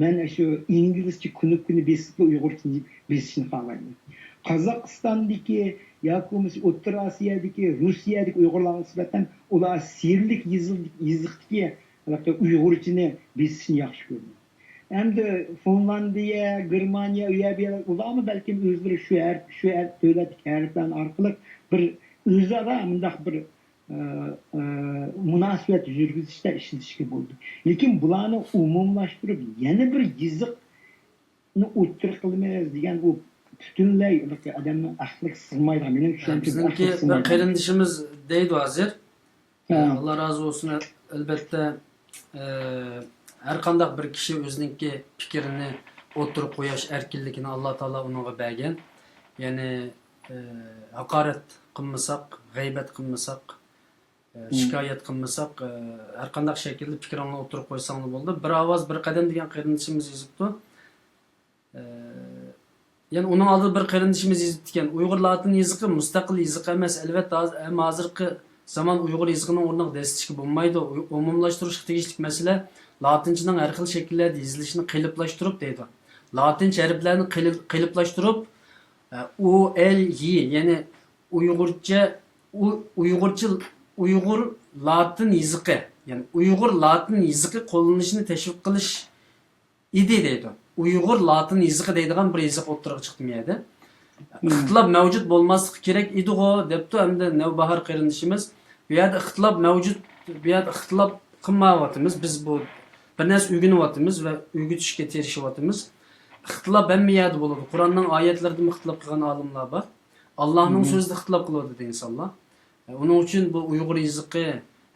men shu inglizcha kuni besib Uyg'urcha besishni xohlayman. Qozog'istondagi yoki O'rta Osiyodagi, Rossiyadagi Uyg'urlarga nisbatan ular sirlik yezikdagi Uyg'urchani besishni yaxshi ko'radi. Endi Finlandiya, Germaniya, ularmi balkim o'zlari shu davlatdagi harflar orqali bir o'zaro mundaq bir munosabat yurgizishda ishlatishga bo'ldi. Lekin bularni umumlashtirib yana bir yeziqni o'ttir qilmaymiz degan u butunlay odamning aqliga sig'maydigan, mening tushunchim bizniki bir qarindishimiz deydi hozir. Allah razı olsun, elbette her qanday bir kishi o'ziniki fikrini o'tirib qo'yish erkinligini Alloh taolo unga bergan. Ya'ni haqorat qilmasak, g'iybat qilmasak, shikoyat qilmasak, har qanday shaklda fikrini o'tirib qo'ysang bo'ldi. Bir ovoz bir qadam degan qarindishimiz yozibdi. Yani onun aldığı bir qarindishimiz yozibdikan, Uyg'ur latin yezigi mustaqil yeziq emas, albatta hozirgi zaman Uyg'ur yezigini o'rniga destishga bo'lmaydi. Umumlashtirish tegishli masala latinchaning har xil shakllarda yozilishini qiyinlashtirib deydi. Latincha harflarni qiyinlashtirib u el y, ya'ni Uyg'ur latin yezigi, ya'ni Uyg'ur latin yezigi qo'llanishini tashviq qilish edi deydi. Uyg'ur latin yezigi deydigan bir yeziq o'ttirib chiqdi miyada. İxtilop mavjud bo'lmasligi kerak edi-ku debdi hamda Navbahor qarindishimiz. Bu yerda ixtilop mavjud, bu yerda ixtilop qilmayapmiz. Biz bu bir narsa o'rganyapmiz va o'rgatishga tirishyapmiz. Ixtilop hamma yerda bo'ladi. Qur'onning oyatlarida ixtilop qilgan olimlar bor. Allohning so'zida ixtilop qiladi insonlar. Uning uchun bu Uyg'ur yezigi,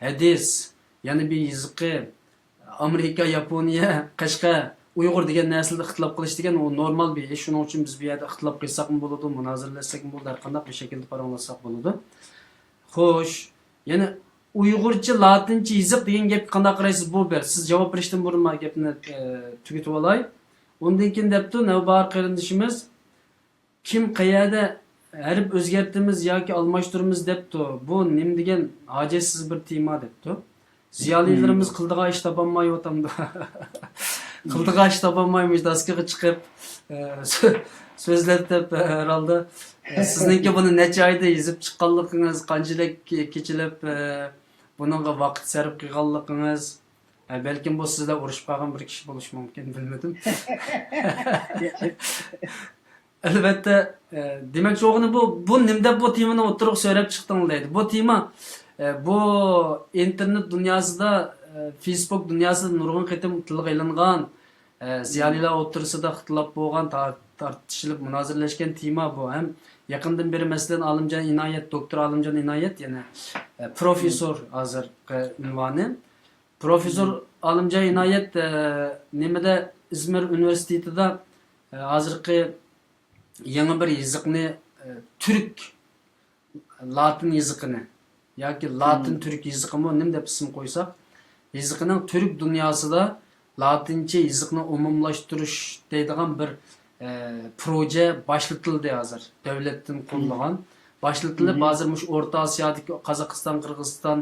hadis, yana bir yezigi, Amerika, Yaponiya, Qashqa Uyg'ur degan narsada ixtilop qilish degan u normal bir ish. Shuning uchun biz bu yerda ixtilop qilsakmi bo'ladi, munoziralashsakmi bo'ladi, har qanday bir shaklda paranglashsak bo'ladi. Xo'sh, yana Uyg'urcha, latincha yeziq degan gap qanday qaraysiz bu ber? Siz javob berishdan burun men gapni tugatib olay. Undan keyin debdi Navbahor qarindishimiz, kim qayerda harf o'zgartimiz yoki almashtiramiz debdi. Bu nim degan hojatsiz bir tema debdi. Ziyolilarimiz qildigan ish topolmayotdi. Qildigan ish topolmaymiz, daskaga chiqib so'zlab deb herhalde sizningki buni necha oyda yozib chiqqanligingiz, qanchalik kechilib buningga vaqt sarf qilganligingiz, balkim bu sizlar urushib qolgan bir kishi bo'lishi mumkin, bilmadim. Albatta, demakchi o'g'ini bu nimda bu temani o'tirib so'rab chiqding deydi. Bu tema bu internet dunyosida, Facebook dunyosida nurg'un qitim tilga ilingan, ziyolilar o'tirsida ixtilof bo'lgan, tartishilib munozirlashgan tema bu. Ham yaqindan beri masalan Olimjon Inoyat, doktor Olimjon Inoyat, yana professor hozirgi unvoni. Professor Olimjon Inoyat nimada Izmir universitetida hozirgi yangi bir yiziqni turk latin yiziqini yoki latin turk yiziqimi nim deb ism qo'ysak, yiziqining turk dunyosida latincha yiziqni umumlashtirish deydigan bir proje başlatildi hozir. Davlatdan qo'llagan. Başlatilib, hozir mush O'rta Osiyodagi Qozog'iston, Qirg'iziston,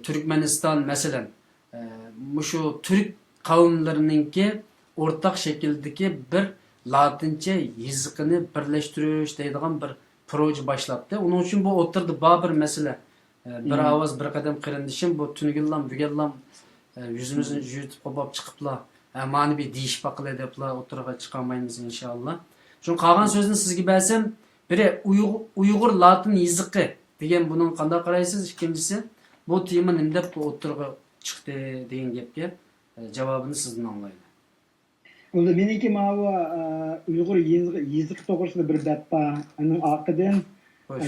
Turkmeniston masalan, mushu turk qavmlarininki o'rtaq shakldagi bir latincha yiziqini birlashtirish deydigan bir proje başlatdı. Onun uchun bu o'tirdi bir masala. Bir ovoz bir qadam qirindishim bu tunigillam bugallam yüzümüzün yutib qolib chiqiblar. Mani bir deyish baqila deblar o'tirga chiqolmaymiz inshaalloh. Shun qolgan so'zni sizga bersam, biri Uyg'ur latin yiziqi degan buning qanday qaraysiz? Ikkinchisi bu tema nima deb o'tirga chiqdi degan gapga javobini sizdan anglayman. Oldu meniki mavi Uyg'ur yiziq to'g'risida bir batpa, uning orqadan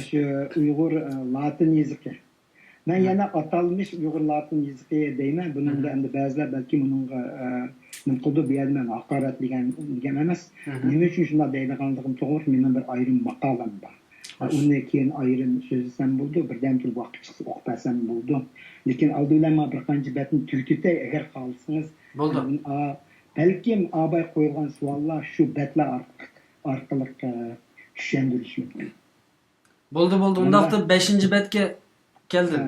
shu Uyg'ur latin yiziqi. Men yana atalmış Uyg'ur latin yiziqi deyman. Buningda endi ba'zilar balki buningga nima qildi deyman, haqorat degan emas. Nima uchun shunday deydiganligim to'g'ri, mening bir ayrim maqolam bor. Uni keyin ayrim so'zlasam bo'ldi, birdan turib vaqt chiqsa o'qibasam bo'ldi. Lekin aldidan bir qancha batni tugatay agar qolsangiz bo'ldi. Balkim abay qo'yilgan savollar shu batlar orqali tushundirish mumkin. Bo'ldi. Undaqda 5-betga keldim.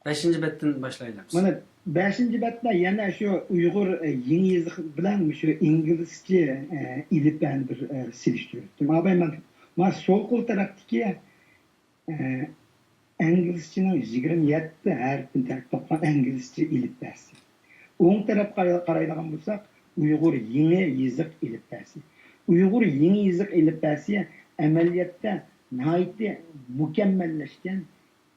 5-betdan boshlaymiz. Mana 5-betda yana shu Uyg'ur yangi yiziq bilan shu inglizcha ilibani bir silishtirdim. Abay men sol qo'l tarafdagi inglizchaning 27 harfdan topgan inglizcha ilibasi. O'ng tarafga qaraydigan bo'lsak, Uyg'ur yangi yiziq ilibasi. Uyg'ur yangi yiziq ilibasi amaliyotda nihoyatda mukammallashgan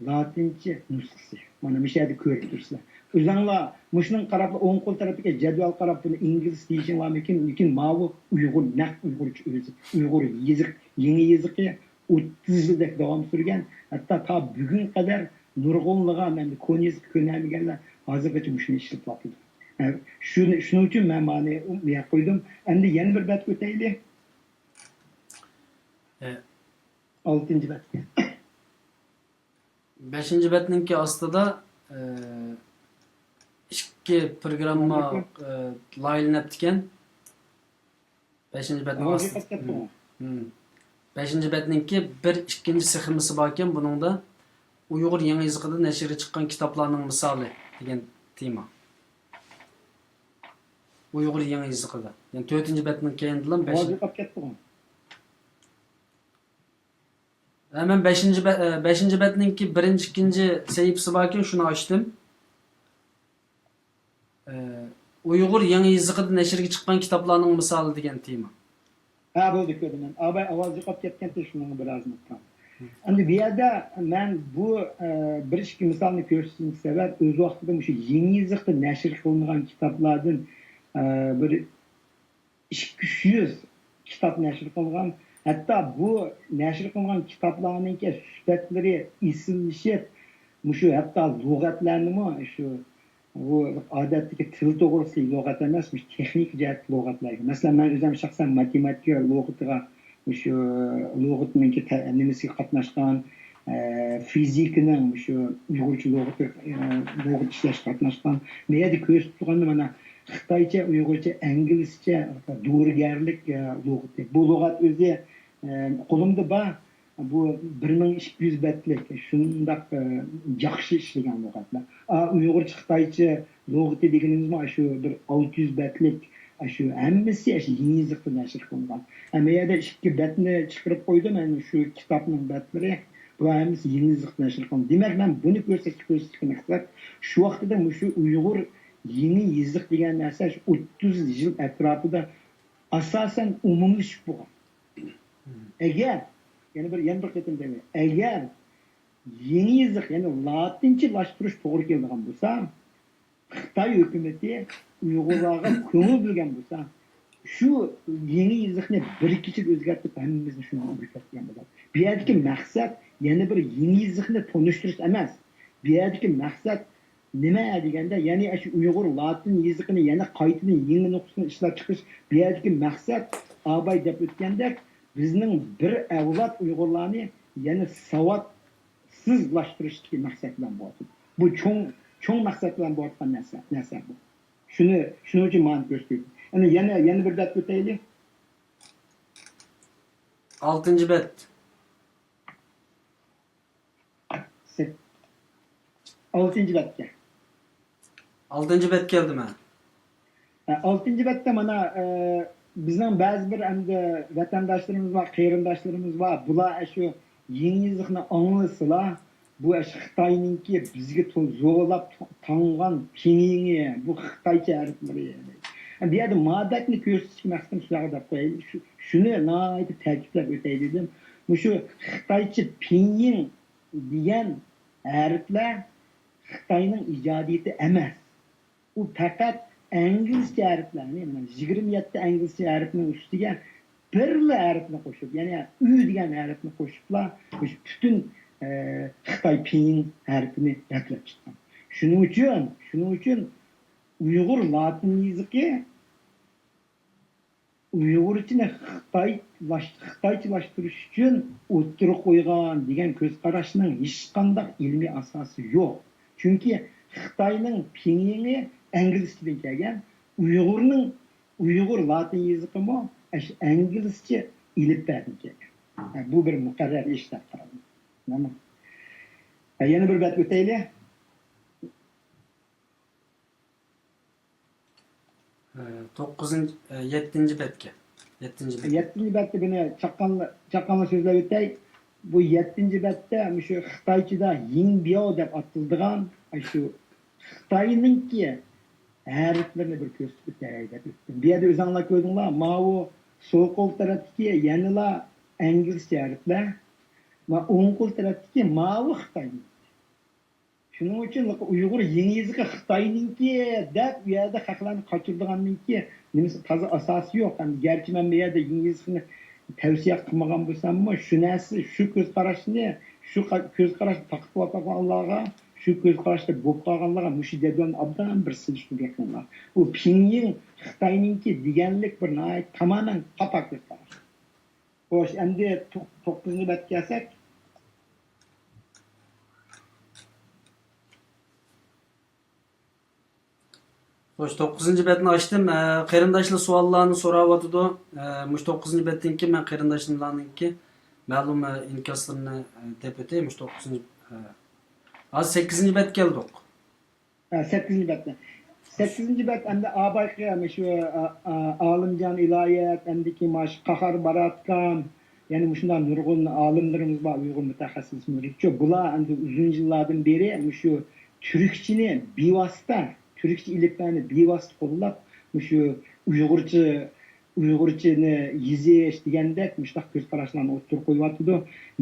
latincha nusxasi. Mana bu yerda ko'rib turibsizlar. O'zinglar mushning qarab o'ng qo'l tarafiga jadval qarab buni ingliz deyishinglar mumkin, lekin mavu Uyg'ur naq Uyg'urcha o'zi. Uyg'ur yiziq, yangi yiziqi 30 yildak davom surgan, hatto ta bugun qadar nurg'unlig'a endi ko'niz ko'namiganlar hozirgacha mushuni ishlatib turibdi. Shuning uchun men ma'ni uya qo'ydim. Endi yana bir bat o'taylik. 6-betga. 5-betninki ostida ikki programma laylanib ekan. 5-betning ostida. 5-betninki bir ikkinchi sixmisi bor ekan, buningda Uyg'ur yangi yiziqida nashrga chiqqan kitoblarning misoli degan tema. Uyg'ur yangi yiziqida. Yani 4-betning keyindan 5. Hemen 5-betninki birinchi ikkinchi sahifasi bor ekan, shuni ochdim. Uyg'ur yangi yiziqida nashrga chiqqan kitoblarning misoli degan tema. Ha bo'ldi ko'rdim. Abay ovoz yo'qolib ketganda shuni biroz unutdim. Endi bu yerda men bu bir ikki misolni ko'rsatishim sabab o'z vaqtida shu yangi yiziqda nashr qilingan kitoblardan bir 200 kitob nashr qilingan. Hatta bu nashr qilingan kitoblarning sifatlari isimlashib, shu hatto lug'atlarni shu bu odatdagi til to'g'risida lug'at emas, texnik jihat lug'atlar. Masalan, men o'zim shaxsan matematika lug'atiga shu lug'atning nimasiga qatnashgan, fizikaning shu Uyg'urcha lug'at ishlashga qatnashgan. Neydi ko'rsatib turganda mana Xitoycha, Uyg'urcha, inglizcha, dorigarlik lug'ati. Bu lug'at o'zi qo'limda bor. Bu 1200 betlik shundoq yaxshi ishlagan lug'atlar. Uyg'urcha, Xitoycha lug'ati deganimiz shu bir 600 betlik shu hammasi shu yangi yiziqda nashr qilingan. Ama yerda 2 betni chiqarib qo'ydim, mana shu kitobning betlari bular hammasi yangi yiziqda nashr qilingan. Demak, men buni ko'rsatishga maqsad shu vaqtida shu Uyg'ur yangi yiziq degan narsa 30 yil atrofida asosan umumlashib bo'lgan. Agar yana bir qatim deyman, agar yangi yiziq ya'ni latinchalashtirish to'g'ri keladigan bo'lsa, Xitoy hukumati Uyg'urlarga ko'ngil bilgan bo'lsa, shu yangi yiziqni bir kechada o'zgartirib hammamizni shunga o'rgatgan bo'ladi. Bu yerdagi maqsad yana bir yangi yiziqni tanishtirish emas. Bu yerdagi maqsad nima deganda, ya'ni shu Uyg'ur latin yezigini yana qaytadan yangi nuqtasini ishlab chiqish bu yerdagi maqsad Abay deb o'tgandek bizning bir avlod Uyg'urlarni yana savadsizlashtirishdagi maqsad bilan bo'ldi. Bu cho'ng maqsad bilan bo'layotgan narsa bu. Shuning uchun ma'ni ko'rsatdim. Yana bir bet o'taylik. 6. bet. 6. betga. 6. bet keldimi? 6. betda mana bizning ba'zi bir endi vatandoshlarimiz va qarindoshlarimiz va bular shu yangi yezikni anglasalar, bu Xitoyninki bizga zo'rlab tangan pinyin bu Xitoycha harflari. Bu yerda modatni ko'rsatish maqsadim shularga deb qo'yaylik. Shuni nihoyatda ta'kidlab o'tay dedim. Shu Xitoycha pinyin degan harflar Xitoyning ijodiyati emas. U faqat İngilizce harflarni, 27 İngilizce harfning ustiga birla harfni qo'shib, ya'ni U degan harfni qo'shiblar, butun Xitoy pinyin harfini yaklab chiqqan. Shuning uchun Uyg'ur latin yezigi Uyg'urchani Xitoychalashtirish uchun o'ttirib qo'ygan degan ko'z qarashning hech qanday ilmiy asosi yo'q. Chunki Xitoyning pinyini İngilizce'den kelgan, Uyg'ur latin yezigimi İngilizce ilifbadan kelgan. Bu bir muqarrar ish deb qaradim. Yana bir bet o'taylik. 7. betga. 7. betda buni chaqqanla so'zlab o'tay. Bu 7. betda shu Xitoychada Yingbiao deb atiladigan shu Xitoyninki harflarni bir ko'rsatib o'tay deb o'tdim. Bu yerda o'zinglar ko'rdinglar, mana sol qo'l tarafdagi yanala inglizcha harflar va o'ng qo'l tarafdagi mana Xitoy. Shuning uchun Uyg'ur yangi yezigi Xitoyninki deb bu yerda haqlarni qochirdiganninki nimasi toza asosi yo'q. Garchi men bu yerda yangi yezigini tavsiya qilmagan bo'lsam-mu, shu narsa, shu ko'z qarashni taqib olganlarga shu ko'z qarashda bo'lib qolganlarga mushi jadvalni obdan bir silishtirib yaqinlar. Bu pinyin Xitoyninki deganlik bir tamoman xatolik qarash. Xo'sh, endi 9. betga kelsak, Xo'sh, 9. betni ochdim. Qarindoshlar savollarni so'rayotdi. Mush 9. betdan keyin men qarindoshlarimlarningki ma'lum inkoslarini deb o'tay. Mush 9. hozir 8. bet keldik. 8. betda. 8. bet endi Abayga shu Olimjon Iloyat, endiki mash Qahar Baratkan, ya'ni shunday nurg'un olimlarimiz bor, Uyg'ur mutaxassislar. Bular endi uzun yillardan beri shu turkchani bevosita, turkcha ilifbani bevosita qo'llab, shu Uyg'urchani yezish degandek mushtaq ko'z qarashlarni o'ttirib qo'yyapti.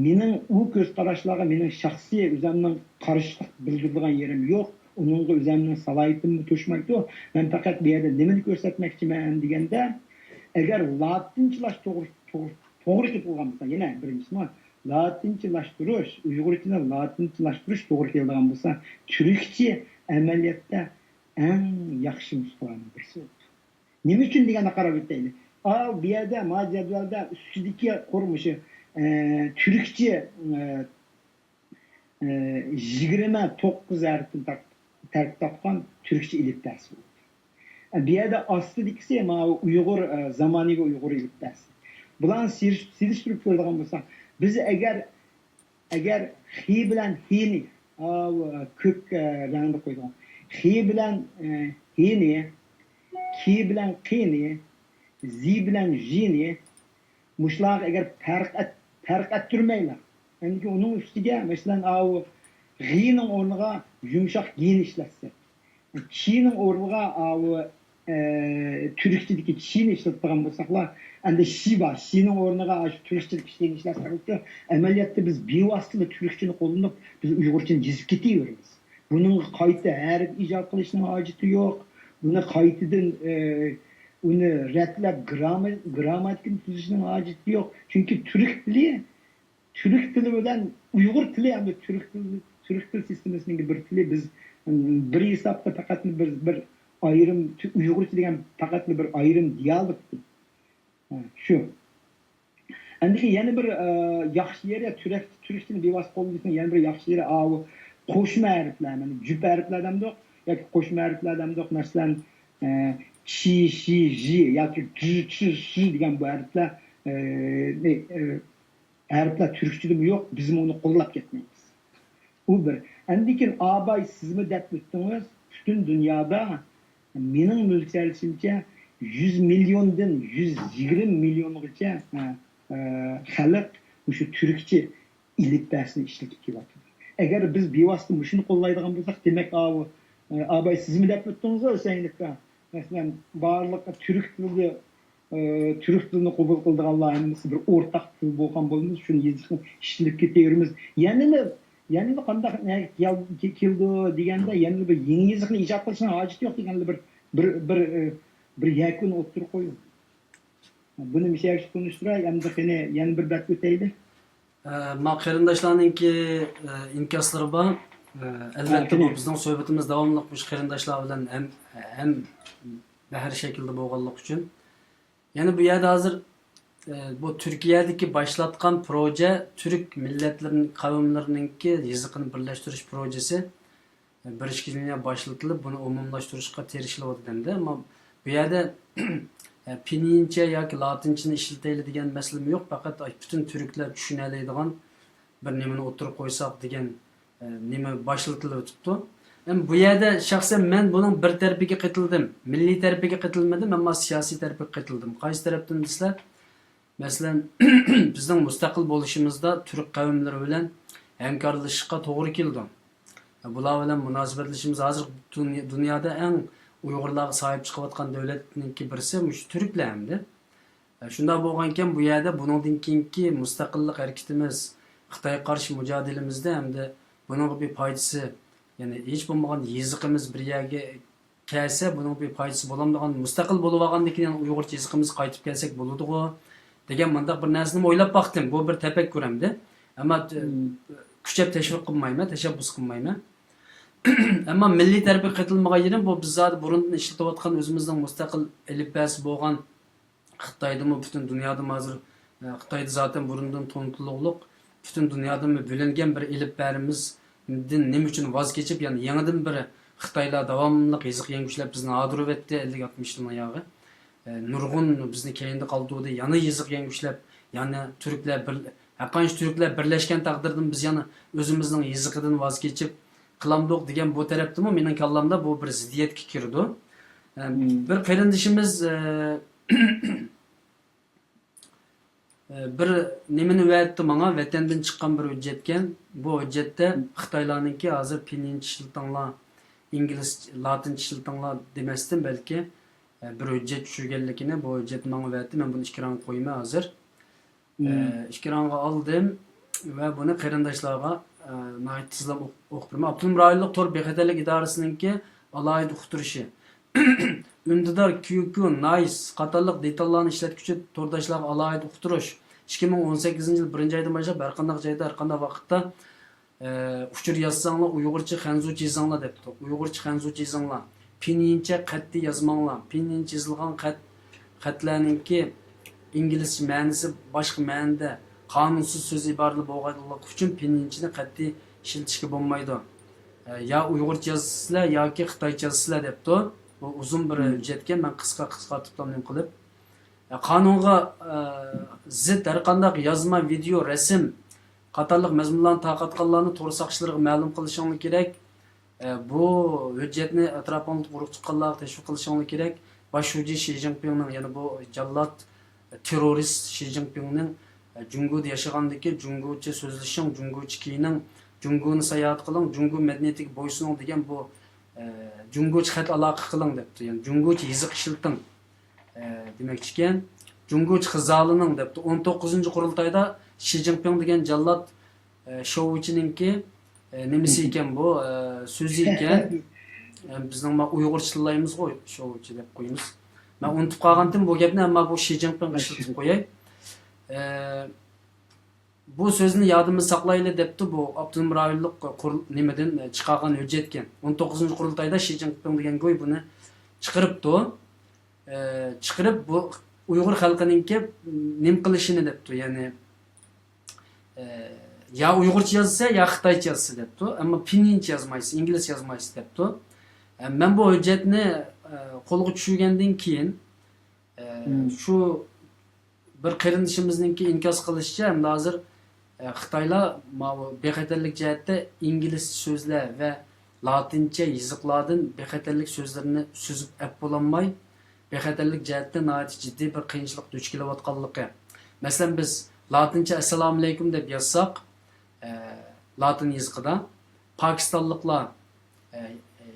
Mening u ko'z qarashlarga mening shaxsiy o'zimning qarshilik bildirgan yerim yo'q. Onunla o'zimning salohiyatimni to'shmaydi. Men faqat bu yerda nimani ko'rsatmoqchiman deganda, agar latinchilash to'g'ri kelgan bo'lsa, yana birinchisi latinchilashtirish, Uyg'urchani latinchilashtirish to'g'ri kelgan bo'lsa, turkcha amaliyotda eng yaxshi mustafaning birisi. Nima uchun deganda qarab o'taylik. Bu yerda jadvalda ustidagi qurmishi turkcha 29 harfdan tarkib topgan turkcha ilifbasi. Bu yerda ostidagisi Uyg'ur zamoniy Uyg'ur ilifbasi. Bularni silishtirib ko'radigan bo'lsak, biz agar xi bilan hini ko'k rangda qo'ygan, xi bilan hini, ki bilan qini, zi bilan jini mushlar agar farq ettirmaylar. Endi uning ustiga masalan g'ining o'rniga yumshoq gin ishlatsak, chining o'rniga turkchadagi chini ishlatgan bo'lsaklar, endi shining o'rniga turkchadagi chini ishlatsak, amaliyotda biz bevosita turkchani qo'llanib, biz Uyg'urchani yezib ketaveramiz. Buning qayta harf ijod qilishning hojati yo'q. Buni qaytadan uni ratlab grammatikani tuzishning hojati yo'q. Chunki turk tili bilan Uyg'ur tili hamda turk til sistemasining bir tili biz bir hesapta fakat bir ayrım Uygurca degan fakat bir ayrım diyalog. Şu. Endi yana bir yaxshi yeri Türkçenin bevosita qo'llanishning yana bir yaxshi yeri qo'shma harflar, mana jup harflardan yo'q yoki qo'shma harflardan yo'q, masalan chi, shi, ji yoki ji, chi, shi degan bu harflar harflar Türkçede yo'q, biz uni qo'llab ketmaymiz. U bir. Endi abay sizmi deb o'tdingiz, butun dunyoda mening mo'ljalishimcha 100 milliondan 120 milliongacha xalq o'sha turkcha ilifbasini ishlatib kelyapti. Agar biz bevosita shuni qo'llaydigan bo'lsak, demak abay sizmi deb o'tdingiz o'shaylikka. Masalan, barliq turk tilini qabul qildiganlar hammasi bir o'rtaq til bo'lgan bo'lsa, shuni yezishni ishlatib ketaveramiz. Yana qanday keldi deganda, yana bir yangi yezishni ijod qilishning hojati yo'q degan bir yakun o'tirib qo'ying. Buni misal konuşturay, endi yana bir bet o'taydi. Ma qarindoshlarninki inkaslari bor. Albatta bu bizning suhbatimiz davomli bu qarindoshlar bilan ham har shaklda bo'lganlik uchun. Yana bu yerda hozir bu Turkiyadagi boshlatgan proje Türk millatlarning qavmlarininki yezigini birlashtirish projesi bir ishga başlatilib, buni umumlashtirishga terishilyapti. Ammo bu yerda Pinince yoki latinchani ishlatayli degan masala yo'q, faqat butun turklar tushunadigan bir nimani o'tirib qo'ysak degan nima boshlanib o'tibdi. Bu yerda shaxsan men buning bir tarafiga qaytildim. Milliy tarafiga qaytilmadim, ammo siyosiy tarafiga qaytildim. Qaysi tarafdan desizlar? Masalan, bizning mustaqil bo'lishimizda turk qavmlari bilan hamkorlashishga to'g'ri keldi. Bular bilan munosabatlashishimiz hozir dunyoda eng Uyg'urlarga sahip chiqayotgan davlatninki birisi mush turklar hamda. Shunda bo'lgankan bu yerda buningdan keyingi mustaqillik harakatimiz, Xitoyga qarshi mujodilamizda hamda buning bir foydasi, ya'ni hech bo'lmagan yezigimiz bir yerga kelsa, buning bir foydasi bo'lamdigan, mustaqil bo'lib olgandan keyin Uyg'urcha yezigimiz qaytib kelsak bo'ladi-ku degan mundaq bir narsani o'ylab baxtim. Bu bir tafakkur hamda. Ammo kuchab tashviq qilmayman, tashabbus qilmayman. Ammo milliy tarbiya qaytilmagan yerim bu biz zot burundan ishlatayotgan o'zimizning mustaqil elifbasi bo'lgan Xitoyda butun dunyoda hozir Xitoyda zaten burundan to'ntiliqliq butun dunyoda bo'lingan bir elifbarimizdan nima uchun voz kechib, ya'ni yangidan bir Xitoylar davomli yiziq yangilishlab bizni ag'dirib etdi 50-60 yildan oyog'i. Nurg'un bizni keyinda qoldirdi, yana yiziq yangilishlab, yana turklar haqqancha turklar birlashgan taqdirda biz yana o'zimizning yiziqidan voz kechib qilamdiq degan bu tarafdami mening kallamda bu bir ziddiyatga kirdi. Bir qarindishimiz bir nimani va'tdi menga, vatandan chiqqan bir hujjatgan. Bu hujjatda Xitoylarninki hozir pininch ishlatanglar, ingliz latincha ishlatanglar demasdan balki bir hujjat tushirganligini bu hujjat menga va'tdi. Men buni ishkiran qo'yma hozir. Ishkironga oldim va buni qarindoshlarga tizlab o'qib beraman. Abdulum rayonlik tor bexatarlik idorasininki alohida uqtirishi. Undidor QQ, NICE qatorliq detallarni ishlatuvchi to'rdoshlarga alohida uqtirish. 2018-yil 1-oydan boshlab har qanday joyda, har qanday vaqtda uchur yozsanglar, Uyg'urcha, Xanzucha yozsanglar debdi. Uyg'urcha, Xanzucha yozsanglar. Pinincha qat'iy yozmanglar. Pinincha yozilgan xatlarninki inglizcha ma'nosi boshqa ma'noda qonunsiz so'z iborali bo'lganligi uchun pininchini qat'iy ishlatishga bo'lmaydi. Ya Uyg'urcha yozsizlar yoki Xitoycha yozsizlar debdi. Bu uzun bir hujjatga men qisqa to'plamni qilib qonunga zid har qanday yozma, video, rasm qatorliq mazmunlarni tarqatganlarni to'g'ri soqchilarga ma'lum qilishinglar kerak. Bu hujjatni atrofini urug' chiqqanlarga tashviq qilishinglar kerak. Boshlovchi Shi Jinpingning, ya'ni bu jallod terrorist Shi Jinpingning Jungoda yashagandagi Jungocha so'zlashing, Jungocha kiyining, Jungoni sayohat qiling, Jungo madaniyatiga bo'ysuning degan bu Jungocha xat aloqa qiling debdi. Ya'ni Jungocha yiziq ishlating demoqchi ekan. Jungocha xizolining debdi. 19-qurultoyda Shi Jinping degan jallod shouchininki nimasi ekan bu so'zi ekan. Bizning Uyg'urcha tillaymiz-ku, shouchi deb qo'yamiz. Men unutib qolgandim bu gapni, ammo bu Shi Jinping ishlatib qo'yay. bu sözünü yadımız saklayla depti bu Abdülhamid Rahillik nimeden çıkargan hüccetken. 19. kurultayda Xi Jinping degan goy bunu çıkarıptı. Çıkarıp bu Uyghur halkınınki nim kılışını depti. Yani ya Uygurca yazsa ya Xitaycha yazsa depti. Ama Pinyin yazmaysa, İngiliz yazmaysa depti. Ben bu hüccetni qo'lga tushirgandan keyin shu bir qarindishimizningki inkos qilishicha hamda hozir Xitoylar bexatarlik jihatda ingliz so'zlar va latincha yoziqlardan bexatarlik so'zlarini suzib ap bo'lolmay bexatarlik jihatda nihoyat jiddiy bir qiyinchilik duch kelayotganligi. Masalan biz latincha assalomu alaykum deb yozsak latin yoziqida Pokistonliklar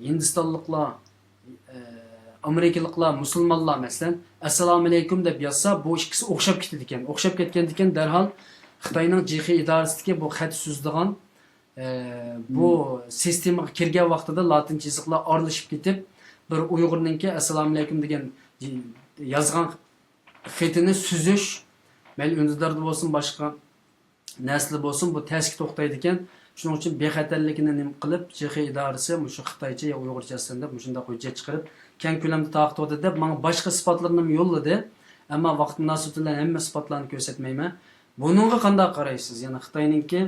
Hindistonliklar, Amerikaliklar, musulmonlar masalan assalomu alaykum deb yozsa bu ikkisi o'xshab ketadi ekan. O'xshab ketgandan darhol Xitoyning jihi idorasidagi bu xat so'zlagan bu sistemaga kirgan vaqtida latincha yoziqlar aralashib ketib, bir Uyg'urningki assalomu alaykum degan yozgan xatini suzish, mayli undilarda bo'lsin, boshqa nasli bo'lsin, bu tasga to'xtaydi ekan. Shuning uchun bexatarligini nim qilib, jihi idorasi shu Xitoycha yo Uyg'urchasidan deb shunday hujjat chiqarib, keng ko'lamda taqdim deb menga boshqa sifatlarni yo'lladi. Ammo vaqt munosabati bilan hamma sifatlarni ko'rsatmayman. Buningga qanday qaraysiz? Ya'ni Xitoyningki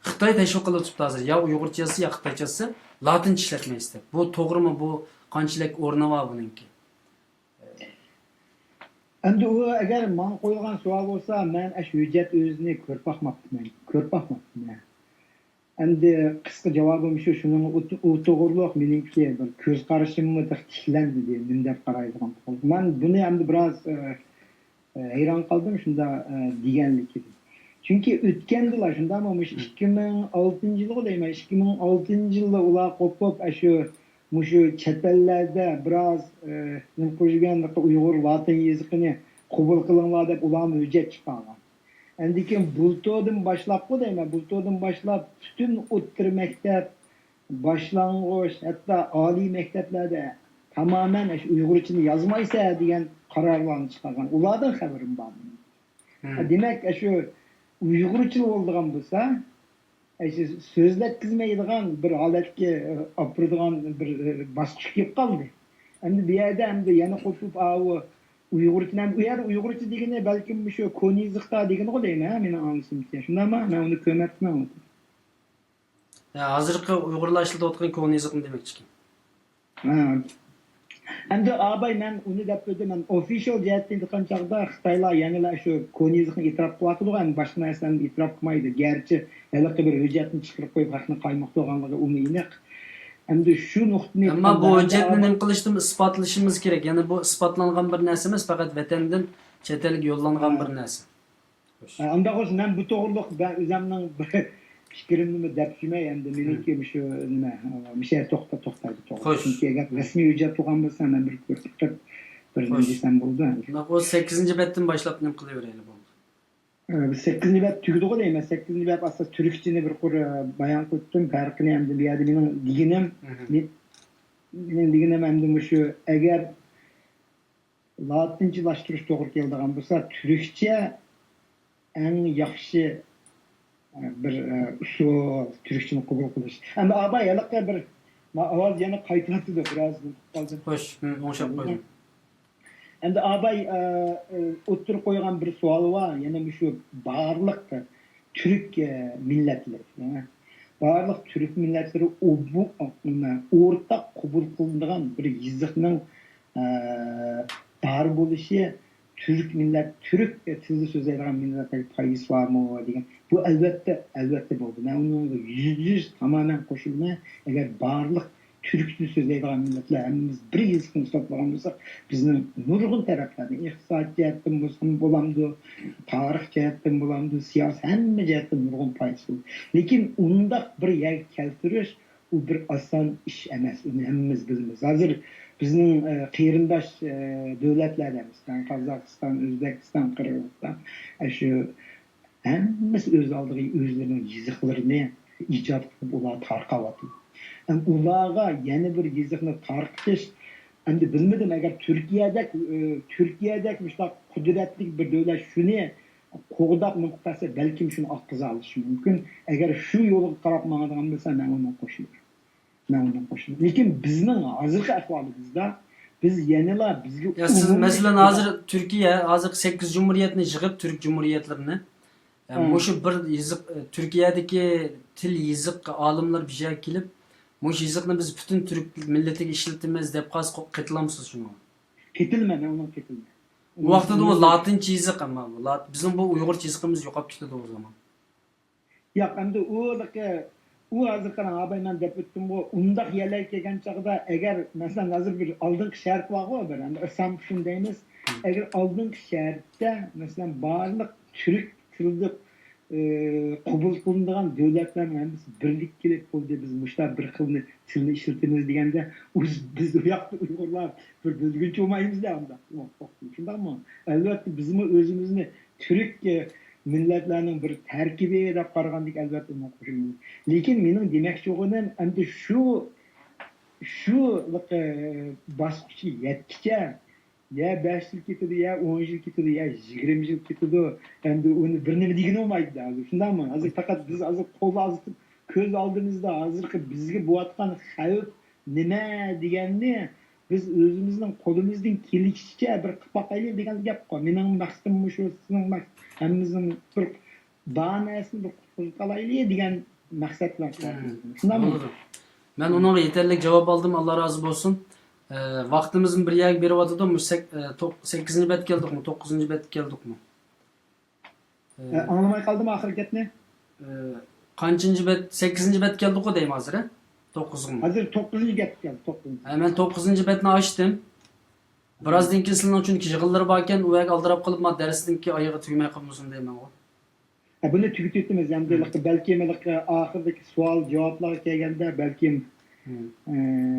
Xitoy tashviq qilib turibdi hozir, yo Uyg'urchasi yo Xitoychasi latincha ishlatmaysiz. Bu to'g'rimi? Bu qanchalik o'rni bor buningki? Endi u agar men qo'yilgan savol bo'lsa, men ash hujjat o'zini ko'rib boqmabman. Endi qisqa javobim shu, shuning u to'g'riliq meningki bir ko'z qarashimni tiklandi deb qaraydigan. Men buni endi biroz hayron qoldim shunda deganligi. Chunki o'tgandilar shunda mana 2006-yilda deyman, 2006-yilda ular qo'pib shu chet ellarda biroz nima qo'yganlikda Uyg'ur latin yoziqini qabul qilinglar deb ularni hujjat chiqargan. Endi keyin bultodan boshlab deyman, bultodan boshlab butun o'rta maktab, boshlang'ich, hatto oliy maktablarda tamoman Uyg'urchani yozmaysa degan qarorlarni chiqargan. Ulardan xabarim bor. Demak, shu Uyg'urcha bo'lgan bo'lsa, so'zlatkizmaydigan bir holatga olib kiradigan bir bosqich kelib qoldi. Endi bu yerda endi yana qo'shib Uyg'urcha, u yer Uyg'urcha degani balkim shu koni yoziqda degani qo'ymayman, meni anglashimcha. Shundami? Men uni ko'rmayapman. Hozirgi Uyg'urlashtirilgan koni yoziqni demoqchi. Endi abay men uni deb o'taman. Official jihatdan aytgan chog'da Xitoylar yana shu koni yoziqni e'tirof qilyapti, boshqa narsani e'tirof qilmaydi. Garchi haliqi bir hujjatni chiqarib qo'yib haqni qaymoqda olganligi uni aniq. Endi shu nuqtani ammo bu hujjatni nim qilishni isbotlashimiz kerak. Ya'ni bu isbotlangan bir narsa emas, faqat vatandan chet elga yo'llangan bir narsa. Unda men bu to'g'riliq ben o'zimning fikrimni deb düşünmey, endi meniki shu nima, misha to'xtaydi to'g'ri. Chunki agar rasmiy hujjat bo'lgan bo'lsa, men bir ko'rsatib bir desam bo'ldi. O 8-betdan boshlab nim qilaveraylik bo'ldi. 8-bet tugdi deyman. 8-bet asos turkchani bir qur bayon qildim. Farqini endi bu yerda mening deganim endi shu agar latinchalashtirish to'g'ri keladigan bo'lsa, turkcha eng yaxshi bir usul turkchani qabul qilish. Endi abay haliqqa bir ovoz yana qaytardi biroz qoldi. Xo'sh, o'xshab qo'ydim. Endi abay o'ttirib qo'ygan bir savol var. Yana shu barliq Türk millatlar, barliq Türk millatlari o'rtaq qabul qilinadigan bir yoziqning bar bo'lishi Türk tilida so'zlaydigan millatlar foiz bormi degan. Bu albatta bo'ldi. Men unga %100 tamoman qo'shilman. Agar barliq Türkçe so'zlaydigan millatlar hammamiz bir yoziqni hisoblagan bo'lsak, bizning nurg'un taraflardan, iqtisod jihatdan bo'lsin bo'lamdi, tarix jihatdan bo'lamdi, siyosiy hamma jihatdan nurg'un foiz bo'ldi. Lekin unda bir yer keltirish u bir oson ish emas. Uni hammamiz bilamiz. Hozir bizning qarindosh davlatlarimiz, Qozog'iston, O'zbekiston, Qirg'iziston, shu hammasi o'z oldiga o'zlarining yoziqlarini ijod qilib ular tarqatyapti. Ularga yana bir yoziqni tarqitish, endi bilmadim agar Turkiyadek shunaqa qudratli bir davlat shuni Qo'g'daq nuqtasi balkim shuni oqqiza olishi mumkin. Agar shu yo'lga qarab mangadigan bo'lsa, men undan qo'shilaman. Lekin bizning hozirgi ahvolimizda biz yanala bizga Ya siz mesela hazır Türkiye hazır 8 cumhuriyetini yığıp Türk cumhuriyetlerini Moşu bir yazık Türkiye'deki til yazık alimler bir şey kelip moşu yazıkını biz bütün Türk milletiga işletimiz dep qaz qetilamsız şunu. ketilme, ben ondan ketilme. Bu vaqtda o Latince yazık ama bizim bu Uyg'urcha yazıqımız yo'qolib ketdi o zaman. Yo'q, endi u hozir qarang, abay men deb o'tdim bu undaq yerlarga kelgan chog'da agar masalan hozir bir oldingi shart bor bir endi assumption deymiz. Agar oldingi shartda masalan barliq turk tilida qabul qilinadigan davlatlarning hammasi birlik kelib bo'ldi, biz mushtar bir xil tilni ishlatamiz deganda biz u yoqda Uyg'urlar bir bilguncha olmaymizda unda. Shundaqmi? Albatta bizmi o'zimizni turk millatlarning bir tarkibi deb qaragandek albatta uni qo'shilmaydi. Lekin mening demoqchi bo'lganim endi shu bosqichga yetkicha ya 5 yil ketadi, ya 10 yil ketadi, ya 20 yil ketadi. Endi uni bir nima degani olmaydi hozir. Shundaqmi? Hozir faqat biz hozir qo'l ozitib ko'z oldimizda hozirgi bizga bo'layotgan xavf nima deganni biz o'zimizning qo'limizdan kelishicha bir qilib boqaylik degan gap qol. Mening maqsadim shu, sizning maqsad hammamizning bir banasini bir qilib qolaylik degan maqsad bilan qilamiz. Shundaqmi? Ben ona yeterli cevap aldım. Allah razı olsun. Vaktimizin bir yer biri vardı da 8. bet geldik mi? 9. bet geldik mi? Anlamay kaldım ahir getni. Kaçıncı bet? 8. bet geldik o deyim hazır. 9 mu? Hazır 9. get geldi. 9. Hemen 9. betini açtım. Biraz dinkesilin çünkü yığılları bakken uyak aldırıp kalıp ma dersinki ayağı tüymeye kalmasın deyim ben o. Bunu tüketimiz yani belki ahirdeki sual cevaplar kelganda belki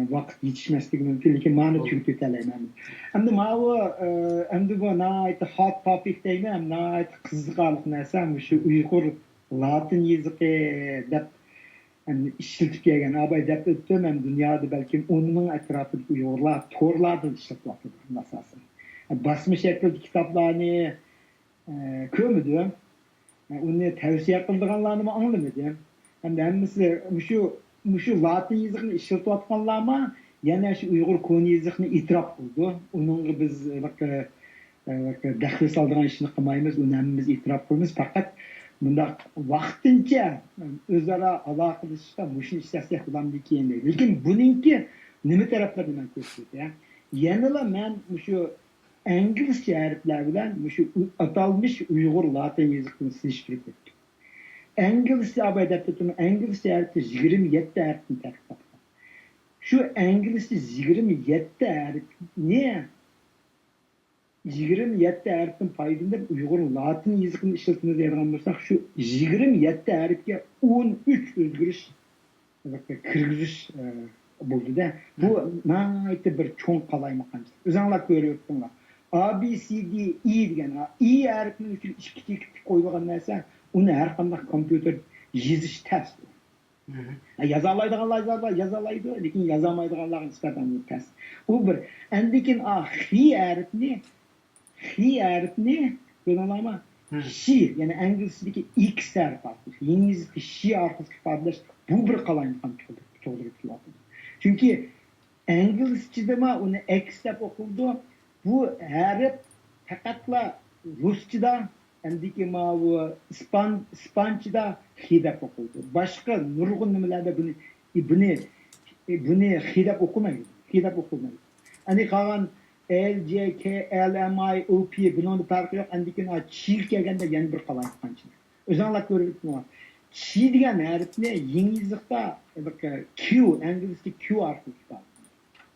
vaqt yetishmasligi mumkin, lekin ma'ni tushunib olayman. Endi bu nihoyatda hot topic deyman, nihoyatda qiziqarli narsa shu Uyg'ur Latin yozig'i deb ishlatib kelgan. Abay deb o'tdim, ham dunyoda balki 10 ming atrofida Uyg'urlar to'rlarda ishlatyapti asosan. Basma shaklda kitoblarni ko'rmadim. Uni tavsiya qilganlarni anglamadim. Endi hammasi shu Latin yozig'ini ishlatayotganlarmi yana shu Uyg'ur koni yozig'ini e'tirof qildi. Uningga biz daxl soladigan ishni qilmaymiz, uni hammamiz e'tirof qilamiz. Faqat bundaq vaqtincha o'zaro aloqalashishda mushuni ishlasak bo'ladimi keyin deydi. Lekin buningki nima taraflar bilan ko'rsatdi? Yanada men shu inglizcha harflar bilan shu atalmish Uyg'ur Latin yozig'ini silishtirib ketdim. İngilizce abaydatım, İngilizce harfi 27 harfini tarif ettim. Şu İngilizce 27 harf ne? 27 harfin paydında Uygur Latin yazısını işletmeye yararlan olursak şu 27 harfke 13 özgürüş kirgiziş buldu da bu nayte bir çoğun kalaymakan. Özanlar görüyorsunuz. A, B, C, D, E degan E harfinin üçün iki koyulgan narsa uni har qanday kompyuter yezish test. Yazalaydı, lekin yazamaydiganlar nisbatan test. U bir endikin hi harfni ko'rolama shi, ya'ni inglizchadagi X harfi. İngilizce shi harfi ifodalash bu bir qalaymagan to'g'ri kelyapti. Chunki inglizchada uni X deb o'qildi. Bu harf faqatla Rusçada, endiki bu İspançada hidap okuldu. Başka nurgun nimelerde bunu hidap okumaydı. Hani kalan L, C, K, L, M, I, O, P bunun da farkı yok. Endiki çiğ kelgende yeni bir kalan kançı. Özellikle görüyoruz mu? Çiğ diyen harf ne? İngilizce'de Q, İngilizce Q harfi var.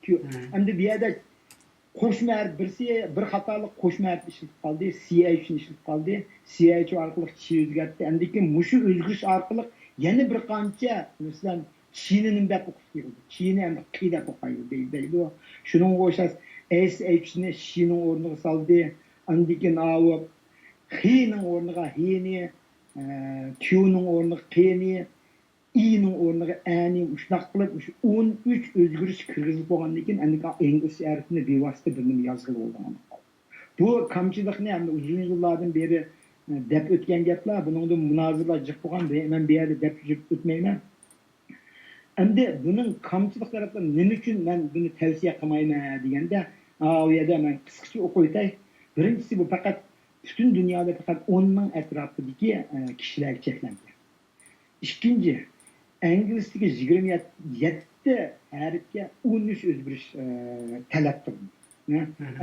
Q. Hem de bir yerde qo'shma harf bir xatolik qo'shma harf ishlatib qoldi, CH ni ishlatib qoldi, CH orqali chi o'zgartdi. Endi keyin mushu o'zgarish orqali yana bir qancha masalan chini nima deb o'qildi. Chini endi qi deb o'qildi deydi. Shuning o'xshash SH ni shining o'rniga soldi. Endi keyin xi ning o'rniga hini, Q ning o'rniga qini, İ'nin o'rniga A'ni shunaq qilib 13 o'zgarish kirgizib bo'lgandan keyin endi ingliz harfini bevosita bir nima yozg'ili bo'lgan. Bu kamchilikni ham uzun yillardan beri deb o'tgan gaplar, buningda munozirlar jiq bo'lgan, men bu yerda deb o'tmayman. Endi buning kamchilik taraflari nima uchun men buni tavsiya qilmayman deganda, u yerda men qisqacha o'qib o'tay. Birinchisi bu faqat butun dunyoda faqat 10 ming atrofidagi kishilar cheklangan. Ikkinchi, ingliz tiliga 27 harfga 13 o'zgarish talab qilindi.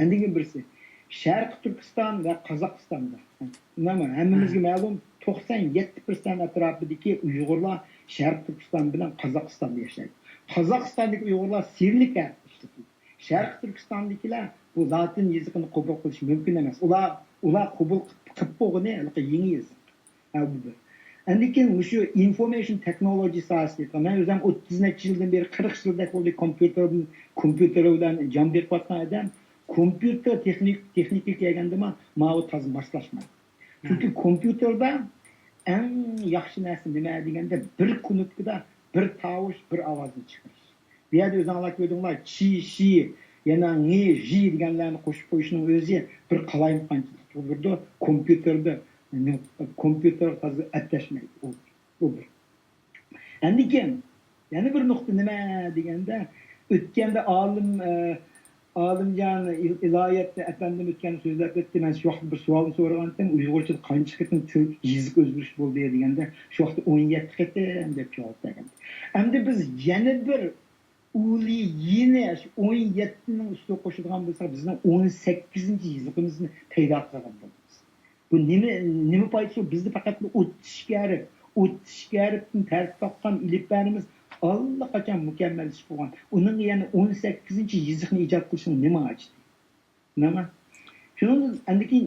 Endi birisi Sharq Turkiston va Qozog'istonda. Nima? Hammamizga ma'lum 97% atrofidagi Uyg'urlar Sharq Turkiston bilan Qozog'istonda yashaydi. Qozog'istondagi Uyg'urlar sirlik ishlatadi. Sharq Turkistondagilar bu latin yozig'ini qabul qilish mumkin emas. Ular qabul qilib qo'ygani yangi yoziq. Endi keyin shu information technology sohasida men o'zim 30 necha yildan beri 40 yildak bo'ldi kompyuter bilan jon berayotgan odam. Kompyuter texnika kelganda ma'lum tazim boshlanmaydi. Chunki kompyuterda eng yaxshi narsa nima deganda bir knopkada bir tovush, bir ovozni chiqarish. Bu yerda o'zinglar ko'rdinglar, chi, shi, yana ni, ji deganlarni qo'shib qo'yishning o'zi bir qalayimqanchilik bo'ldi kompyuterda. Kompyuter hozir atlashmaydi. Bu bir. Endi keyin yana bir nuqta nima deganda o'tganda olimjon iloyatda atamdan o'tgan so'zlar o'tdi. Men shu vaqt bir savolni so'ragandim. Uyg'urchada qancha qitim til yozib o'zgarish bo'ldi deganda, shu vaqtda 17 qitim deb javob bergan. Endi biz yana bir uli yeni 17 ning ustiga qo'shadigan bo'lsak, bizning 18-yozig'imizni paydo qilgan bo'lamiz. Bu nima foydasi? Bizda faqat 30 harfdan tartib topgan iliblarimiz allaqachon mukammallashib bo'lgan. Uning yana 18-yoziqni ijod qilishning nima hojati? Nima? Shuning andiki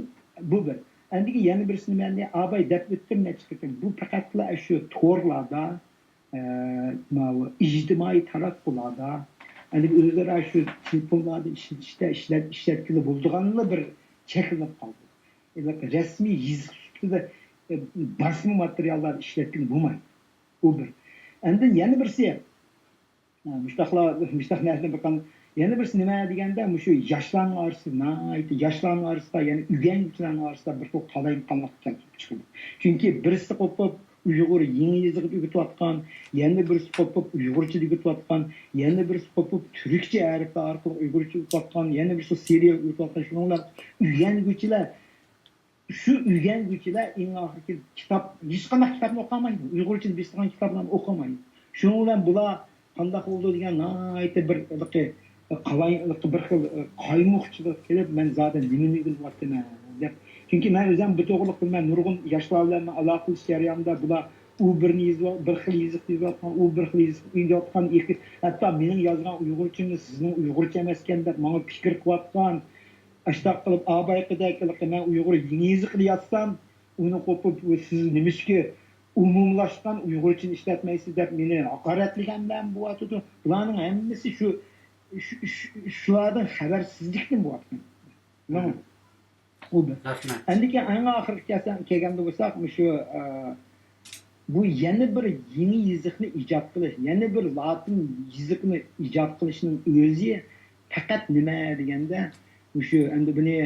bu bir. Andiki yana birisini men abay deb o'tdim chiqdim. Bu faqatla shu to'rlarda, ijtimoiy taraflarda, endi o'zlari shu telefonlarda ishlatkili bo'lganlar bir cheklanib qoldi. Resmiy yoziq ustida basma materiallar ishlatgan bo'lmaydi. U bir. Endi yana birisi mushtaqlardan bakan yana birisi nima deganda shu yoshlarning orasida, ya'ni uyganchilarning orasida bir to'p qalayimqonlik kelib chiqdi. Chunki birisi qo'pib Uyg'ur yangi yoziq o'rgatayotgan, yana birisi qo'pib Uyg'urcha o'rgatayotgan, yana birisi qo'pib turkcha harflar orqali Uyg'urcha o'rgatayotgan, yana birisi seriya o'rgatayotgan. Shuninglar uyganchilar shu uyganchilar eng oxirgi kitob, hech qanday kitobni o'qimaydi. Uyg'urcha bilgan kitoblarni o'qimaydi. Shuning bilan bular qanday bo'ldi degan bir qalaylik bir xil qaymoqchilik kelib, men zaten nimani qilyapman deb. Chunki men o'zim bu to'g'riliq bilman, nurg'un yoshlar bilan aloqalash jarayonida bular u bir xil yoziq yozayotgan, u bir xil yoziq yozayotgan, hatto mening yozgan Uyg'urchimni sizning Uyg'urcha emas ekan deb menga fikr qilyotgan. Ashtaq qilib abayqidagi men Uyg'ur yangi yoziqni yozsam, uni qo'pib siz nimishki umumlashgan Uyg'urchani ishlatmaysiz deb meni haqoratlagandan bo'yatdi. Bularning hammasi shulardan xabarsizlikdan bo'yatgan. Mana bu bir. Endi eng oxirgi kelganda bo'lsak, shu bu yana bir yangi yoziqni ijod qilish, yana bir latin yoziqni ijod qilishning o'zi faqat nima deganda shu endi buni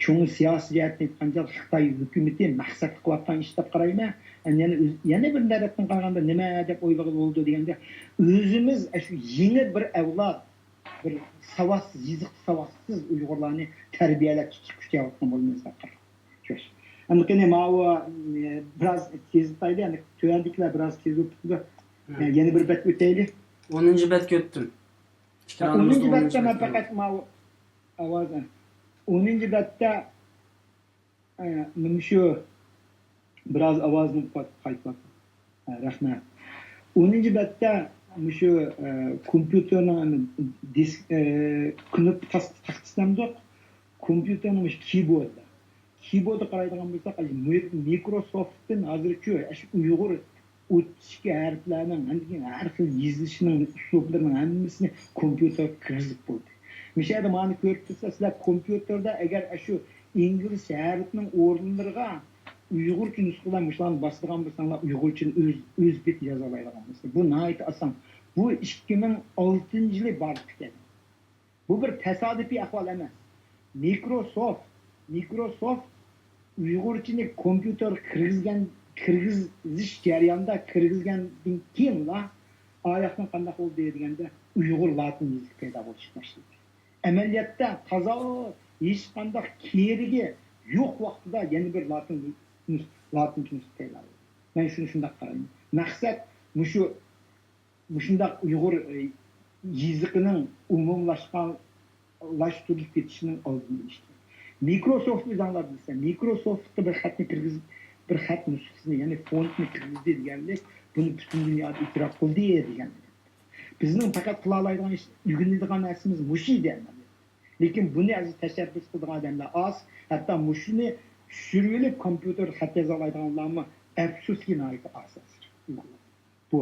cho'ng siyosiy jihatdan aytganda Xitoy hukumati maqsad qilayotgan ish deb qarayman. Yana bir tarafdan qaraganda nima deb o'ylagan bo'ldi deganda, o'zimiz shu yangi bir avlod, bir savotsiz, yoziq savotsiz Uyg'urlarni tarbiyalab chiqishayotgan bo'lmasa qarab. Endi qani biroz tezlaydi, endi to'yandiklar biroz tez o'tdi. Yana bir bet o'taylik. 10-betga o'tdim. 10-betda men faqat ovozdan 10-betda shu biroz ovozni qaytib. Rahmat. 10-betda shu kompyuterning disk knop taqtislamda kompyuterning keyboardga qaraydigan bo'lsak, Microsoft'dan hozircha shu Uyg'ur 32 harflarning har xil yozilishining uslublarining hammasini kompyuter kirgizib qo'ydi. Mishada mani ko'rib tursangiz, sizlar kompyuterda agar shu ingliz harfining o'rinlariga Uyg'urcha nusxalar mushlarni bostirgan bo'lsanglar, Uyg'urchani o'z bet yoza oladigan bo'lsa, bu nihoyat oson. Bu 2006-yil borib ketdi. Bu bir tasodifiy ahvol emas. Microsoft Uyg'urchani kompyuter kirgizish jarayonida kirgizgandan keyinla oyoqni qanday bo'ldi deganda Uyg'ur latin yezigi paydo bo'lishni boshladi. Amaliyotda toza hech qanday kerigi yo'q vaqtida yana bir latin nusxa paydo bo'ldi. Men shunday qarayman. Maqsad shunday Uyg'ur yezigining umumlashtirilib ketishining oldini olishdi. Microsoft bizanlar bilsa, Microsoft'ta bir xat nusxasini, ya'ni fontni kirgizdi deganda, buni butun dunyoda e'tirof qildi degan. Bizning faqat qila oladigan ish, o'rganadigan narsamiz mushi deyman. Lekin buni aziz tashabbus qiladigan odamlar oz, hatto mushini tushirib olib kompyuter xat yoza oladiganlarmi afsuski noyat asos. Bu.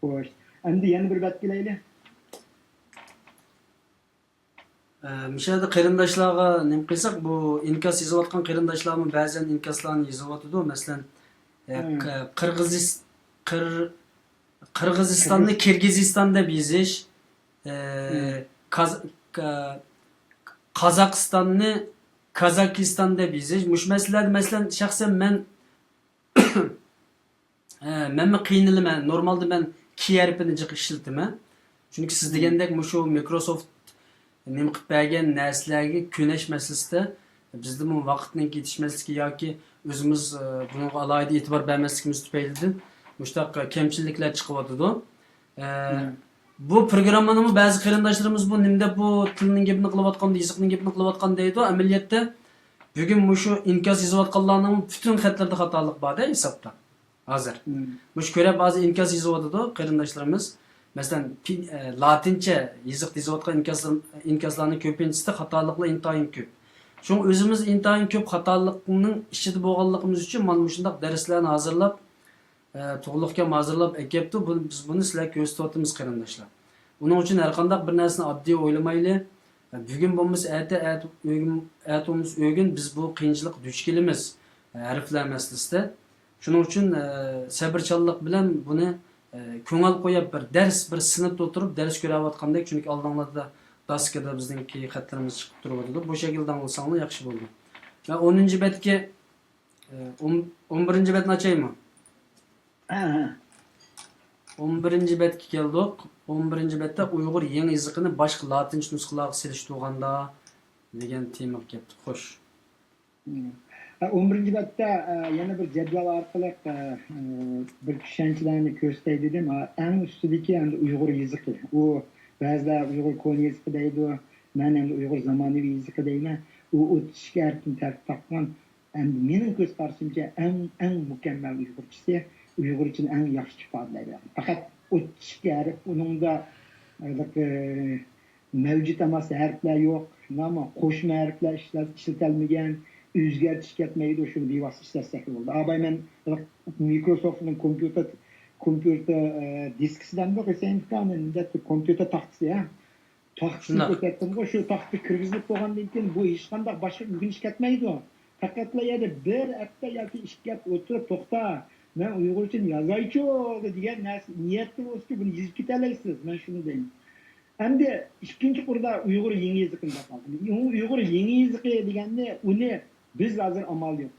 Xo'sh. Endi yana bir bat kelaylik. Mishada qarindoshlarga nima qilsak, bu inkos yozayotgan qarindoshlarmi ba'zan inkoslarni yozyapti. Masalan, Qirg'izistonni Kirgiziston deb yozish, Qozog'istonni Kazakistan deb yozish. Mush masalalarda masalan shaxsan men qiynalaman. Normalda men ki harfini jiq ishlataman. Chunki siz degandek mushu Microsoft nima qilib bergan narsalarga ko'nish masalasida bizda bu vaqtning ketishmasligi yoki o'zimiz bunga alohida e'tibor bermasligimiz tufaylidan mushtaq kamchiliklar chiqyotidi. Bu programmani ba'zi qarindoshlarimiz bu nimda bu tilning gapini qilayotganda, yoziqning gapini qilayotganda deydi. Amaliyotda bugun mushu inkos yozayotganlarning butun xatlarda xatolik bor-da hisobda. Hozir. Mush ko'ra ba'zi inkos yozyotidi qarindoshlarimiz. Masalan, latincha yoziq yozayotgan inkoslarning ko'pinchisi xatoliklar intayin ko'p. Shuning o'zimiz intayin ko'p xatolikning ichida bo'lganligimiz uchun mana shunday darslarni hozirlab, to'g'rilikka hozirlab ekibdi. Biz buni sizlarga ko'rsatyapmiz qarindoshlar. Uning uchun har qanday bir narsani oddiy o'ylamayli. Bugun bo'lmasa atimiz o'gin biz bu qiyinchilik duch kelamiz harflar masalasida. Shuning uchun sabrchanlik bilan buni ko'ngil qo'yib bir sinfda o'tirib dars ko'rayotgandek, chunki oldinglarda daskada bizningki xatlarimiz chiqib turibdi. Bu shaklda olsanglar yaxshi bo'ldi. Va 10-betga 11-betni ochaymi? 11-betga keldik. 11-betda Uyg'ur yangi yoziqini boshqa latincha nusxalarga selishtirganda degan tema kelibdi. Xo'sh. 11-betda yana bir jadval orqali bir tushunchalarni ko'rsatay dedim. Eng ustidagi endi Uyg'ur yoziqi. U ba'zilar Uyg'ur qo'ni yoziqi deydi, men endi Uyg'ur zamonaviy yoziqi deyman. U o'tishga erkin tartib topgan. Endi mening ko'z qarashimcha eng mukammal Uyg'urchasi, Uyg'urchani eng yaxshi ifodalaydi. Faqat o'tishga uningda mavjud emas harflar yo'q, ammo qo'shma harflar ishlatilmagan. O'zgartish ketmaydi, shuni bevosita ishlasak bo'ldi. Abay men Microsoftning kompyuter diskisidan o'qisayimda kompyuter taxtasi, taxtini ko'rsatdim, shu taxtni kirgizib qo'ygandan keyin bu hech qanday boshqa o'rganish ketmaydi. Faqatla yana bir hafta yoki 2 hafta o'tirib to'xta, men Uyg'urcha yozaychi degan narsa niyatda bo'lsa, buni yozib ketalaysiz. Men shuni deyman. Endi ikkinchi qurda Uyg'ur yangi yoziqini topildi. Uyg'ur yangi yoziqi deganda uni biz hozir amal yo'q.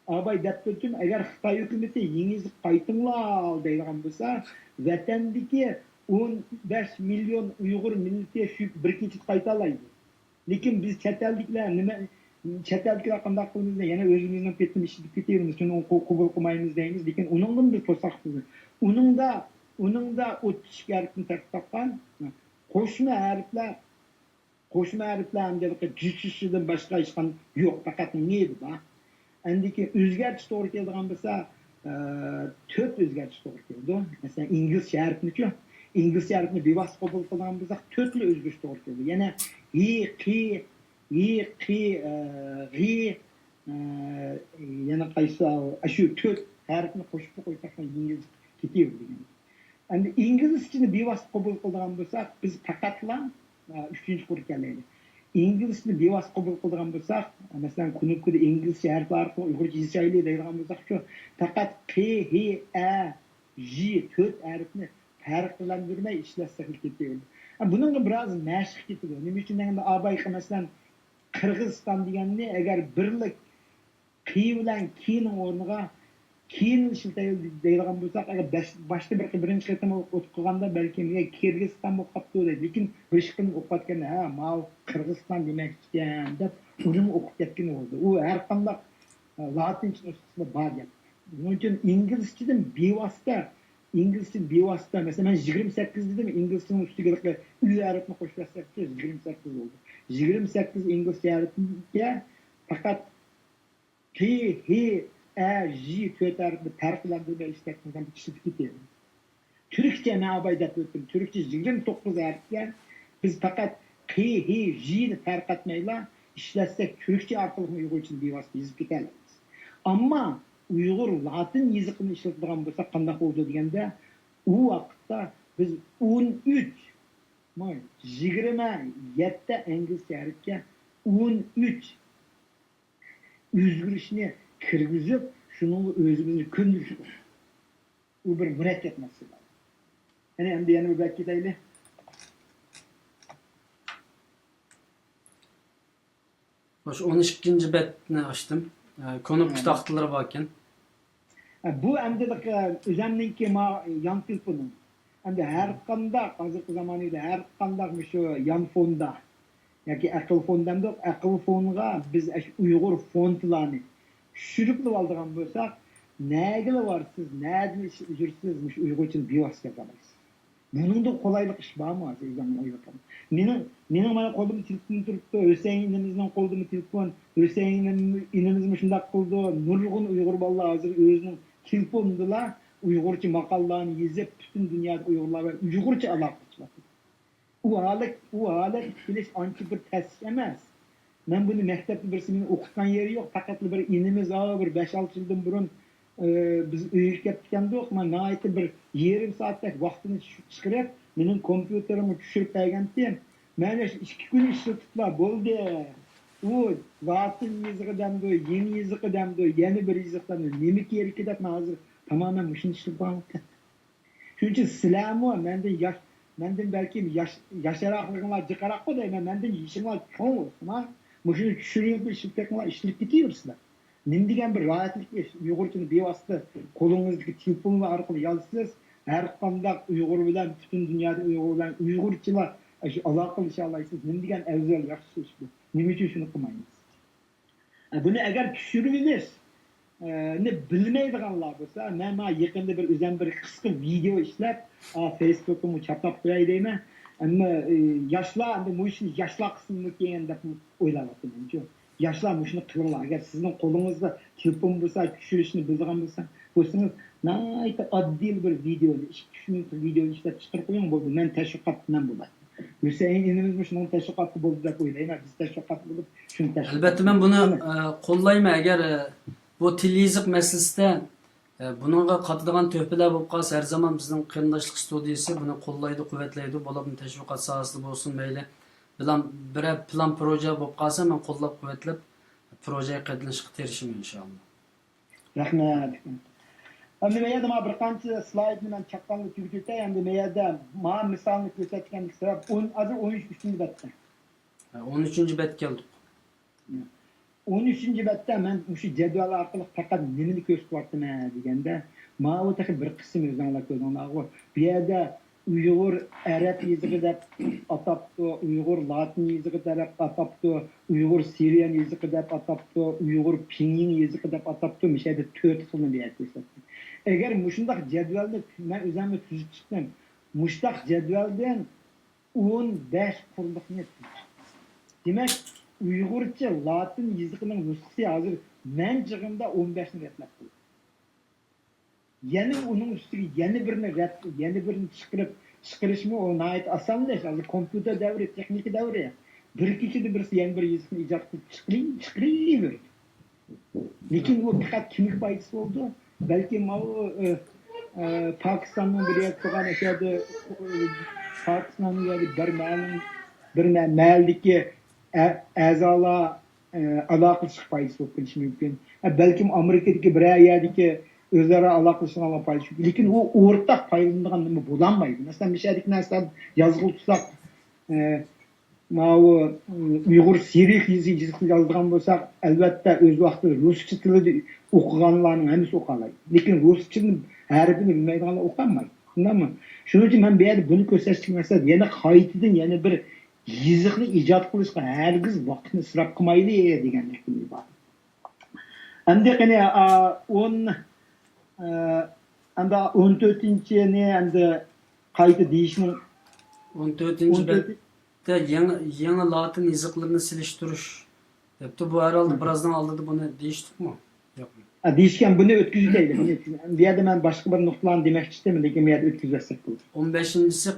Abay deb agar Xitoy hukumati yangi yoziq qaytinglar deydigan bo'lsa, vatandagi 15 million Uyg'ur millati shu bir kechada qayta oladi. Lekin biz chet elliklar nima chet elliklar qanday qilamiz, yana o'zimizning petim ishib ketamiz, shuni qabul qilmaymiz deymiz, lekin uningdan bir to'saqmiz. Uningda o'tishga harfni taqtab qo'shma harflar hamda jishishidan boshqa hech qanday yo'q, faqat neydi bor. Endiki o'zgartish to'g'ri keladigan bo'lsa, 4 o'zgartish to'g'ri keldi. Masalan, inglizcha harfni-ku, inglizcha harfni bevosita qabul qilgan bo'lsak, 4 ta o'zgartish to'g'ri keldi. Yana yana qaysi shu 4 harfni qo'shib qo'ysak, ingliz ketaveradi degan. Endi inglizchani bevosita qabul qilgan bo'lsak, biz faqatla 3-qur kelaylik. İngilizce bevosita qabul qilgan bo'lsak, masalan, kunukda inglizcha harflar orqali uyg'urcha yozaylik deydigan bo'lsak, shu faqat P, H, A, J 4 harfni farqlantirmay ishlatsak ketaveradi. Buningga biroz mashq ketadi. Nima uchun deganda Abay masalan Qirg'iziston deganni agar birlik qi bilan kining o'rniga keyin ishlatadigan bo'lsak, agar boshqa birinchi qatam o'qiganda balkim Kirgiziston bo'lib qolibdi deydi. Lekin bir ishqini o'qiyotganda, ha, mal Qirg'iziston demak ekan deb uni o'qib ketgan bo'ldi. U har qanday latincha nusxasida bor gap. Buning uchun inglizchadan bevosita, masalan, men 28 dedim, inglizchaning ustiga u harfni qo'shib bersak, 28 bo'ldi. 28 inglizcha harfga faqat P, H, J to'rt harfni farqlantirib ishlatgan ishlatib ketadi. Türkçe ne abaydat ötüm. Türkçe 29 harfga biz faqat P, H, J'ni farq etmeyla işletsek Türkçe arqılı Uyghur için bevosita yazıp ketamiz. Ama Uyghur Latin yazıqını işlatadigan bo'lsa qanday bo'ldi deganda, u vaqtda biz 27 inglizcha harfga 13 o'zgarishni kirgizib, shuni o'zimizni ko'ndirishib. U bir murakkab masala. Endi yana bir bak ketaylik. Hoş 12. betni açtım. Konu taxtaları varken. Bu endi o'zimniki yan telefonim. Endi har qanday hozirgi zamonda har qanday shu yan fonda yoki aql fondanda aql fonga biz Uyg'ur fontlarni tushirib oladigan bo'lsak, nega varsiz, nega yursiz Uyg'ur uchun bevosita qilamiz. Bunun da kolaylık iş var mı? Benim bana kolum telefon turuptu, Hüseyin'imizden kolum telefon, Hüseyin'imiz şundak oldu, nurgun Uygur vallahi hazır özünün telefonunda Uygurca makallarını yazıp bütün dünyada Uygurlar ve Uygurca alakalı. O alet biliş anki bir tesis emez. Ben bunu mektepli birisinin okutan yeri yok. Fakat bir inimiz ağır, 5-6 yıldan burun biz uyup ketganda yo'q, men nayeti bir yarım saatlik vaqtini chiqarib, mening kompyuterimni tushirib qo'ygandim. Men 2 kun ishlatiblar, bo'ldi. U latin yoziqidan bu, yeni yoziqidan bu, yeni bir yoziqdan nima kerak deb hozir tamamen shuni ishlatib olibdi. Shuning uchun sizlarmi mendan balki yasharoqliginglar jiqaroq qo'ymayman, mendan yishinglar cho'ng bo'lsin. Shuni tushirib ishlatganlar ishlab ketaversizlar. Nim degan bir rahatlik ish, Uyg'urchani bevosita qo'lingizdagi telefonlar orqali yozasiz, har qanday Uyg'ur bilan butun dunyoda Uyg'ur bilan Uyg'urchilar aloqa qilisha olasiz. Nim degan afzal yaxshi ish bu. Nima uchun shuni qilmaymiz? Buni agar tushirimiz ne bilmaydiganlar bo'lsa, men yaqinda bir o'zim bir qisqa video ishlab, Facebook'imga chaplab qo'yay deyman. Ammo yoshlar endi bu ishni yoshlar qismiga deb o'ylayapman. Yaşlar şunu kılırlar. Eğer sizin kolunuzda telefon bulsa, düşürüşünü bildiğin bulsanız, nayta adil bir video, 2 minutlik video işler çıkarıp koyun buldu. Ben teşvikatından bulayım. Hüseyin inimiz şunun teşvikatı buldu da koyulayım. Biz teşvikatı bulup şunu teşvikatı. Elbette ben bunu kollayım. Eğer bu tilizlik meselesinde bununla katılan töhbeler bulup kalsa her zaman bizim kırındaşlık studiyası bunu kollaydı, kuvvetleydi. Bulabın teşvikat sahasında olsun meyle. Bir plan proje bo'lib qolsa, men qo'llab quvvatlab projeye qatnashishga tirishim inshaalloh. Rahmat. Endi men yana bir qancha slaydni men chaqqanlik tugatay, endi men yerda men misolni ko'rsatganlik sabab 13-betda. 13-bet keldik. 13-betda men shu jadval orqali faqat nimani ko'rsatyapman deganda, men o taxi bir qism o'zinglar ko'rdinglar. Bu yerda Uyghur Arap yazığı deb ataptı, Uyghur Latin yazığı deb ataptı, Uyghur Siriyan yazığı deb ataptı, Uyghur Pinyin yazığı deb ataptı. Mesela 4 xilni berdi. Eğer muşundaq jadvalni men o'zimni tuzib chiqdim, muştaq jadvaldan 15 qurliqni tuzib. Demak, Uyg'urcha Latin yazığının nusxasi hozir men jig'imda 15 ni retlab qo'ydim. Yani onun üstüne yeni birini çıkarış mı o nait asanleş. Yani kompüter devri, teknik devri. Bir kişi de birisi yeni bir yazısını icat çıkarıyor. Lakin o birkaç kimlik faydası oldu. Belki Pakistan'ın bir yer koyan aşağıda Pakistan'ın yeri bir mealdeki azalar alakası faydası oldu mümkün. Belki Amerika'daki bir yerdeki özara alakasına paylaşıyor. Lakin o ortak paylaşımdan nima bo'lanmaydi. Mesela bir şeydik narsa yazılı tutsak Mao Uyghur Sirik yazıqı yazgan bolsak, albatta öz vaqtida ruscha tilida o'qiganlarning hammasi o'qalaydi. Lekin ruschani harfini bilmaydiganlar o'qolmaydi. Shundaymi? Shuning uchun men bu yerda buni ko'rsatishga maqsad, yana qaytadan yana bir yiziqni ijod qilishga hargiz vaqtni isrof qilmayli deganlikdan iborat. Endi qani 14-ni endi qayta deyishning 14. de yangi Latin yazıqlarını siliştirish debdi. Bu herhalde birazdan aldı bunu değiştik mi? Yo'qmi? Deyishgan buni o'tkazaylik. Bu yerda men boshqa bir nuqtalarni demoqchi edim, lekin bu yerda o'tkazsak bo'ladi. 15-si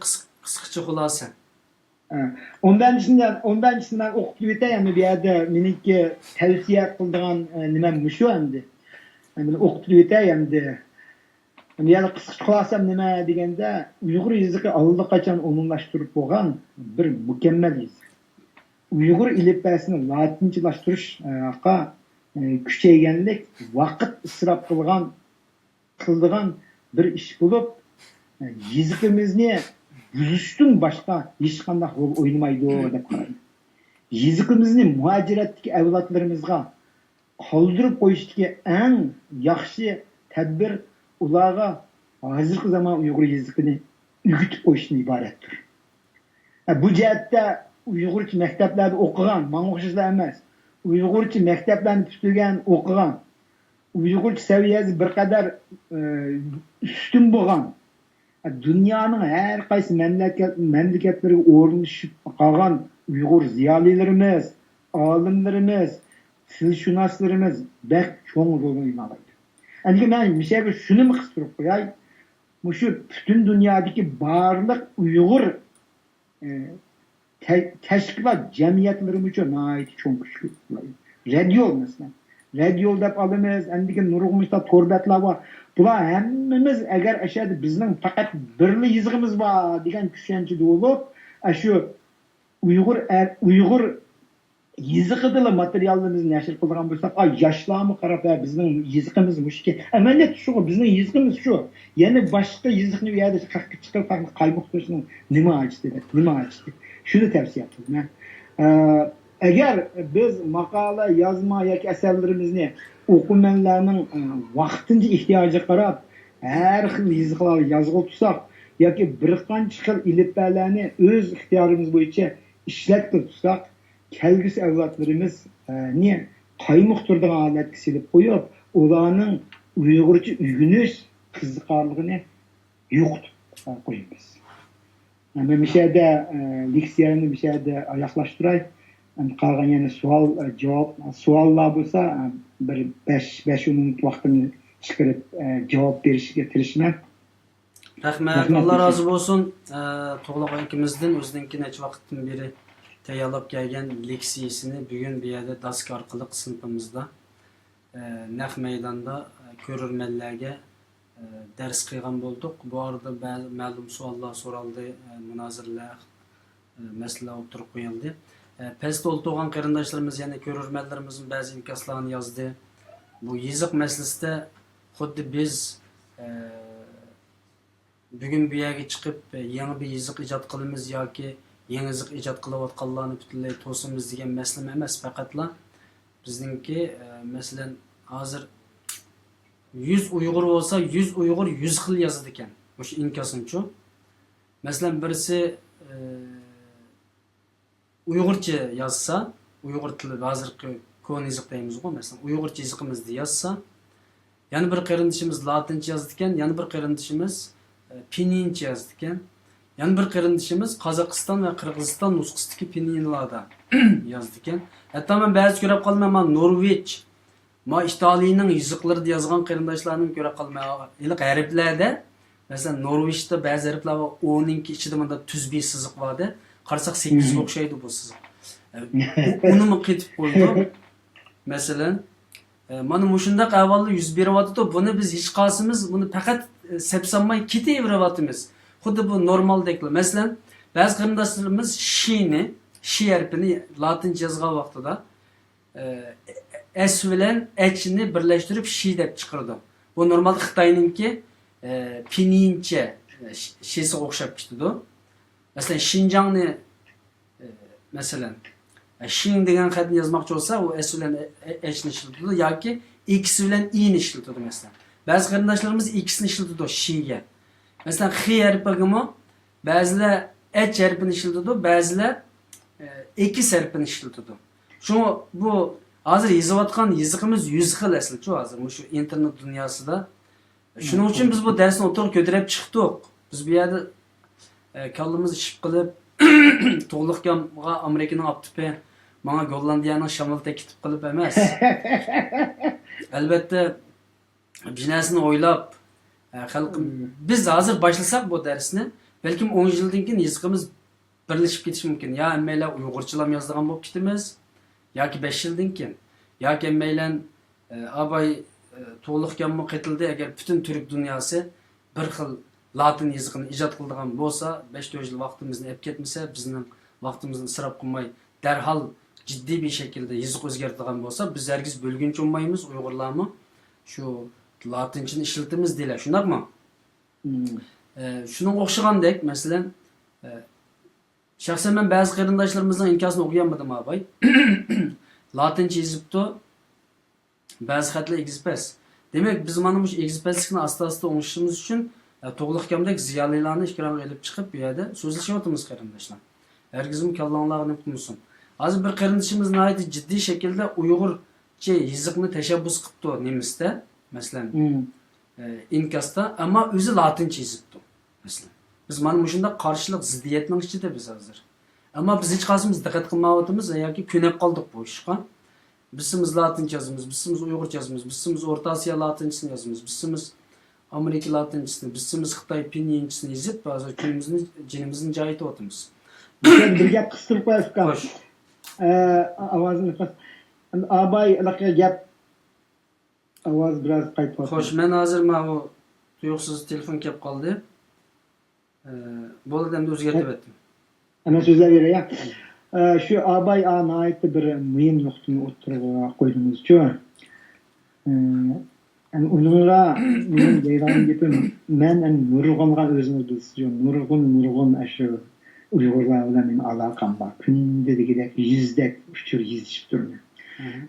qisqacha xulosa. 10-dan ben o'qitib o'taymi bu yerda meniki tavsiya qiladigan nimam shu endi. Buni o'qitib o'tay endi. Yani qisqacha xulosam nima deganda, Uyg'ur yoziqi allaqachon umumlashtirib bo'lgan bir mukammal yoziq. Uyg'ur ilifbasini latinchilashtirishga kuchayganlik vaqt isrof qildigan bir ish bo'lib, yoziqimizni buzishdan boshqa hech qanday rol o'ynamaydi deb qarayman. Yoziqimizni muajiratdagi avlodlarimizga qoldirib qo'yishdagi eng yaxshi tadbir ularga hozirgi zamon Uyg'ur yoziqini o'rgatib qo'yishdan iboratdir. Bu jihatda Uyg'urcha maktablarda o'qigan, menga o'xshashlar emas, Uyg'urcha maktablarni tutilgan, o'qigan, Uyg'urcha saviyasi bir qadar ustun bo'lgan, dunyoning har qaysi mamlakatlariga o'rnashib qolgan Uyg'ur ziyolilarimiz, olimlarimiz, tilshunoslarimiz bak cho'ng rol o'ynaydi. Endi men mishaga shuni qistirib qo'yay, shu butun dunyodagi barliq Uyg'ur tashkilot jamiyatlarimiz uchun nihoyat cho'ng kuch qo'yadi. Radio masalan, radio deb olamiz, endigi nurg'uncha torbatlar bor. Bular hammamiz agar ashada bizning faqat birli yizg'imiz bor degan tushunchada bo'lib, shu Uyg'ur yiziqidagi materiallarimizni nashr qilgan bo'lsak, yoshlarni qarab, bizning yiziqimiz shuki. Amaliyat shu, bizning yiziqimiz shu. Yana boshqa yiziqni u yerda qaqqa chiqib qaymoqtirishning nima ajdi? Shuni tavsiya qilaman. Agar biz maqola, yozma yoki asarlarimizni o'qiganlarning vaqtincha ehtiyojiga qarab har xil yiziqlar yozib tursak yoki bir qancha xil ilifbalarni o'z ixtiyorimiz bo'yicha ishlatib tursak, kelgusi avlodlarimiz ne qaymoqtirdigan holatga silib qo'yib, ularning Uyg'urcha o'rganish qiziqarligini yo'qotib qo'yamiz. Men bu yerda leksiyani bu yerda oyoqlashtiray. Qolgan yana savollar bo'lsa, bir 5 minut vaqtimni chiqarib javob berishga tirishman. Rahmat, Allah razı olsun. To'g'liq akimizdan o'zininki necha vaqtdan beri tayyorlab kelgan leksiyasini bugun bu yerda dask orqali sinfimizda naq maydonda ko'rurmanlarga dars qilgan bo'ldik. Bu arada ma'lum savollar so'raldi, munozaralar, masalalar o'tirib qo'yildi. Pastda o'tirgan qarindoshlarimiz, yana ko'rurmanlarimizning ba'zi inkoslarini yozdi. Bu yiziq masalasida xuddi biz bugun bu yerga chiqib yangi bir yiziq ijod qilamiz yoki yangi yiziq ijod qilayotganlarni butunlay to'simiz degan masala emas, faqatla bizningki masalan hozir 100 Uyg'ur bo'lsa 100 Uyg'ur 100 xil yozadi ekan. O'sha inkosini-chu. Masalan birisi Uyg'urcha yozsa, Uyg'ur tili hozirgi ko'n yiziq deymiz-ku, masalan Uyg'urcha yiziqimizda yozsa, yana bir qarindishimiz latincha yozdi ekan, yana bir qarindishimiz pinincha yozdi ekan, yana bir qarindishimiz Qozog'iston va Qirg'iziston nusxasidagi pininlarda yozdi ekan. Hatto men ba'zi ko'rib qolmayman, Norveç, Italiyaning yiziqlarida yozgan qarindoshlarning ko'rib qolmayman. Iliq harflarda, masalan Norveçda ba'zi harflar bor, o'ninki ichida bunda tuzbi siziq borda. Qarasak 8 o'xshaydi bu siziq. Uni mi qetib qo'ydi? Masalan, mana mushundaq avvalda yuz beryapti, buni biz hech qasimiz buni faqat sepsanmay ketaveryapmiz. Xuddi bu normaldeklar. Masalan, ba'zi qarindoshlarimiz shi harfini latincha yozgan vaqtida s bilan h'ni birlashtirib shi deb chiqardi. Bu normalda Xitoyninki pinincha shisiga o'xshab ketdi. Masalan, Xinjiangni mesela Shin degan xatni yozmoqchi bo'lsa, u S bilan H'ni ishlatadi yoki X bilan I'ni ishlatadi mesela. Ba'zi qarindoshlarimiz X'ni ishlatadi Shi'ga. Mesela X harfigami ba'zilar H harfini ishlatadi, ba'zilar X harfini ishlatadi. Şu bu hozir yozayotgan yozig'imiz 100 xil asli-ku hozir shu internet dunyosida. Shuning uchun biz bu darsni o'tirib ko'tarib chiqdik. Biz bu yerda kallamiz ishib qilib to'g'liqga Amerikaning optipi, mana Gollandiyaning shamolda ketib qilib emas. Albatta bir narsani o'ylab xalqim biz hozir boshlasak bu darsni, balkim 10 yildan keyin yozig'imiz birlashib ketishi mumkin. Ya hammalar uyg'urchalam yozadigan bo'lib ketamiz, yoki 5 yildan keyin, yoki hammalar abay to'liqganmi qaytildi agar butun turk dunyosi bir xil latin yozig'ini ijod qiladigan bo'lsa, 5-4 yil vaqtimizni olib ketmasa, bizning vaqtimizni isrof qilmay darhol jiddiy bir shaklda yoziq o'zgartiradigan bo'lsa, biz hargiz bo'lguncha olmaymiz uyg'urlarmi shu latinchani ishlatamiz deylar, shundaqmi? Shunga o'xshagandek, masalan, shaxsan men ba'zi qarindoshlarimizning inkosini o'qiganmadim abay. Latincha yozibdi, ba'zi xatlar egizpas. Demak, biz mana bu egizpaslikni asta-asta o'ngishimiz uchun to'g'liqkamdek ziyolilarni ikramga olib chiqib bu yerda so'zlashyapmiz qarindoshlar. Hargizim kallanglarni qilmasin. Hozir bir qarindoshimiz nihoyat jiddiy shaklda uyg'urcha yoziqni tashabbus qilibdi nemisda, masalan, inkosda, ammo o'zi latincha yozibdi. Masalan, biz mana shunda qarshilik ziddiyatning ichida biz hozir. Ammo biz hech qaysimiz diqqat qilmayotimiz yoki ko'nib qoldik bu ishga. Bizimiz latincha yozamiz, bizimiz uyg'urcha yozamiz, bizimiz O'rta Osiyo latinchisini yozamiz, bizimiz Amerika latinchisini, bizimiz Xitoy pinyinchisini yozib, hozir kunimizni jinimizni joyityapmiz. Ben bir gap qistirib qo'yishgan. Xo'sh. Ovozini qis. Abay anaqa gap ovoz biroz qaytyapti. Xo'sh, men hozir mana bu tuyuqsiz telefon kelib qoldi. Bo'ldi, endi o'zgartirib o'tdim. Ana so'zlab beray. Şu abay nihoyatda bir muhim nuqtani o'tirib qo'ydingiz-ku. Yani onunla benim deydigan gapim, men nurg'unga o'zimiz bilsiz, nurg'un aşı Uyg'urlar bilan mening aloqam bor. Kunda degidek yüzdek uchur yezishib turman.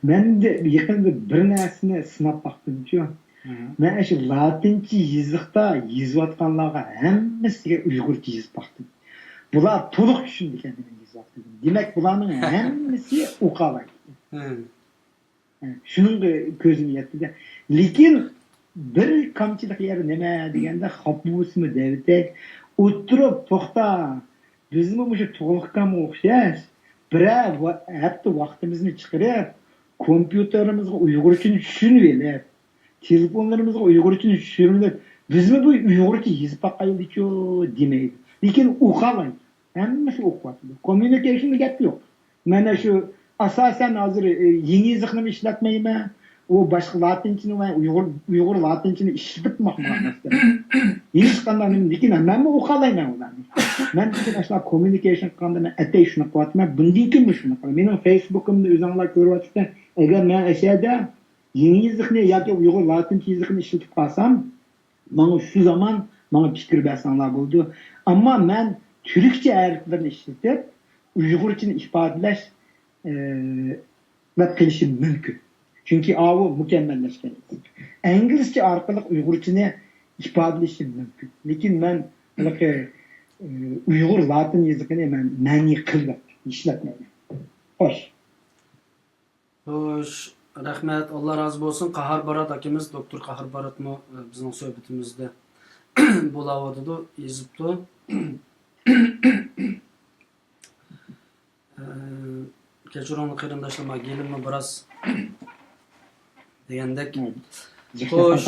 Men de yaqinda bir narsani sinab baqdim-ku. Men shu latincha yoziqda yozayotganlarga hammasiga uyg'urcha yozib baqdim. Bular to'liq tushundi ekan men yozayotganim. Demak, bularning hammasi o'qalaydi. Şunun ko'zim yetdi. Lekin bir kamchilik yeri nima deganda xapusmi devtek o'tirib to'xta. Bizmi shu to'liqqanmi o'xshash. Biroq hatto vaqtimizni chiqarib, kompyuterimizga uyg'urchani tushunib olib, telefonlarimizga uyg'urchani tushunib, bizmi bu uyg'urcha yozib baqaylik-ku demaydi. Lekin o'qalaydi. Hammasi o'qiyapti. Communication'da gap yo'q. Mana shu asosan hozir yeni yoziqni ishlatmayman. O boshqa latinchani va uyg'ur latinchani ishlatib maqmasdan. Hech qanday lekin men o'qalayman ularni. Men shunaqa communication qilganda men atay shuni qilyapman. Bundan keyin shuni qilaman. Mening Facebook'imda o'zinglar ko'ryapsizlar. Agar men ashada yeni yoziqni yoki uyg'ur latincha yoziqni ishlatib qolsam, mana shu zaman mana fikr bersanglar bo'ldi. Ammo men turkcha harflarni ishlatib uyg'urchani ifodalash ve qilishim mümkün. Çünkü avu mükemmelleşken. İngilizce arkalık Uygurçini ifadeleshim mümkün. Lekin men Uygur Latin yazıkını men mani qilib ishlatmayman. Xo'sh. Xo'sh, rahmat. Allah razı olsun. Qahar Barat akamiz, doktor Qahar Barat mı bizning suhbatimizda bo'laverdi, yozibdi. Kechiring qarindoshlar, gelimni biroz degandek. Xo'sh.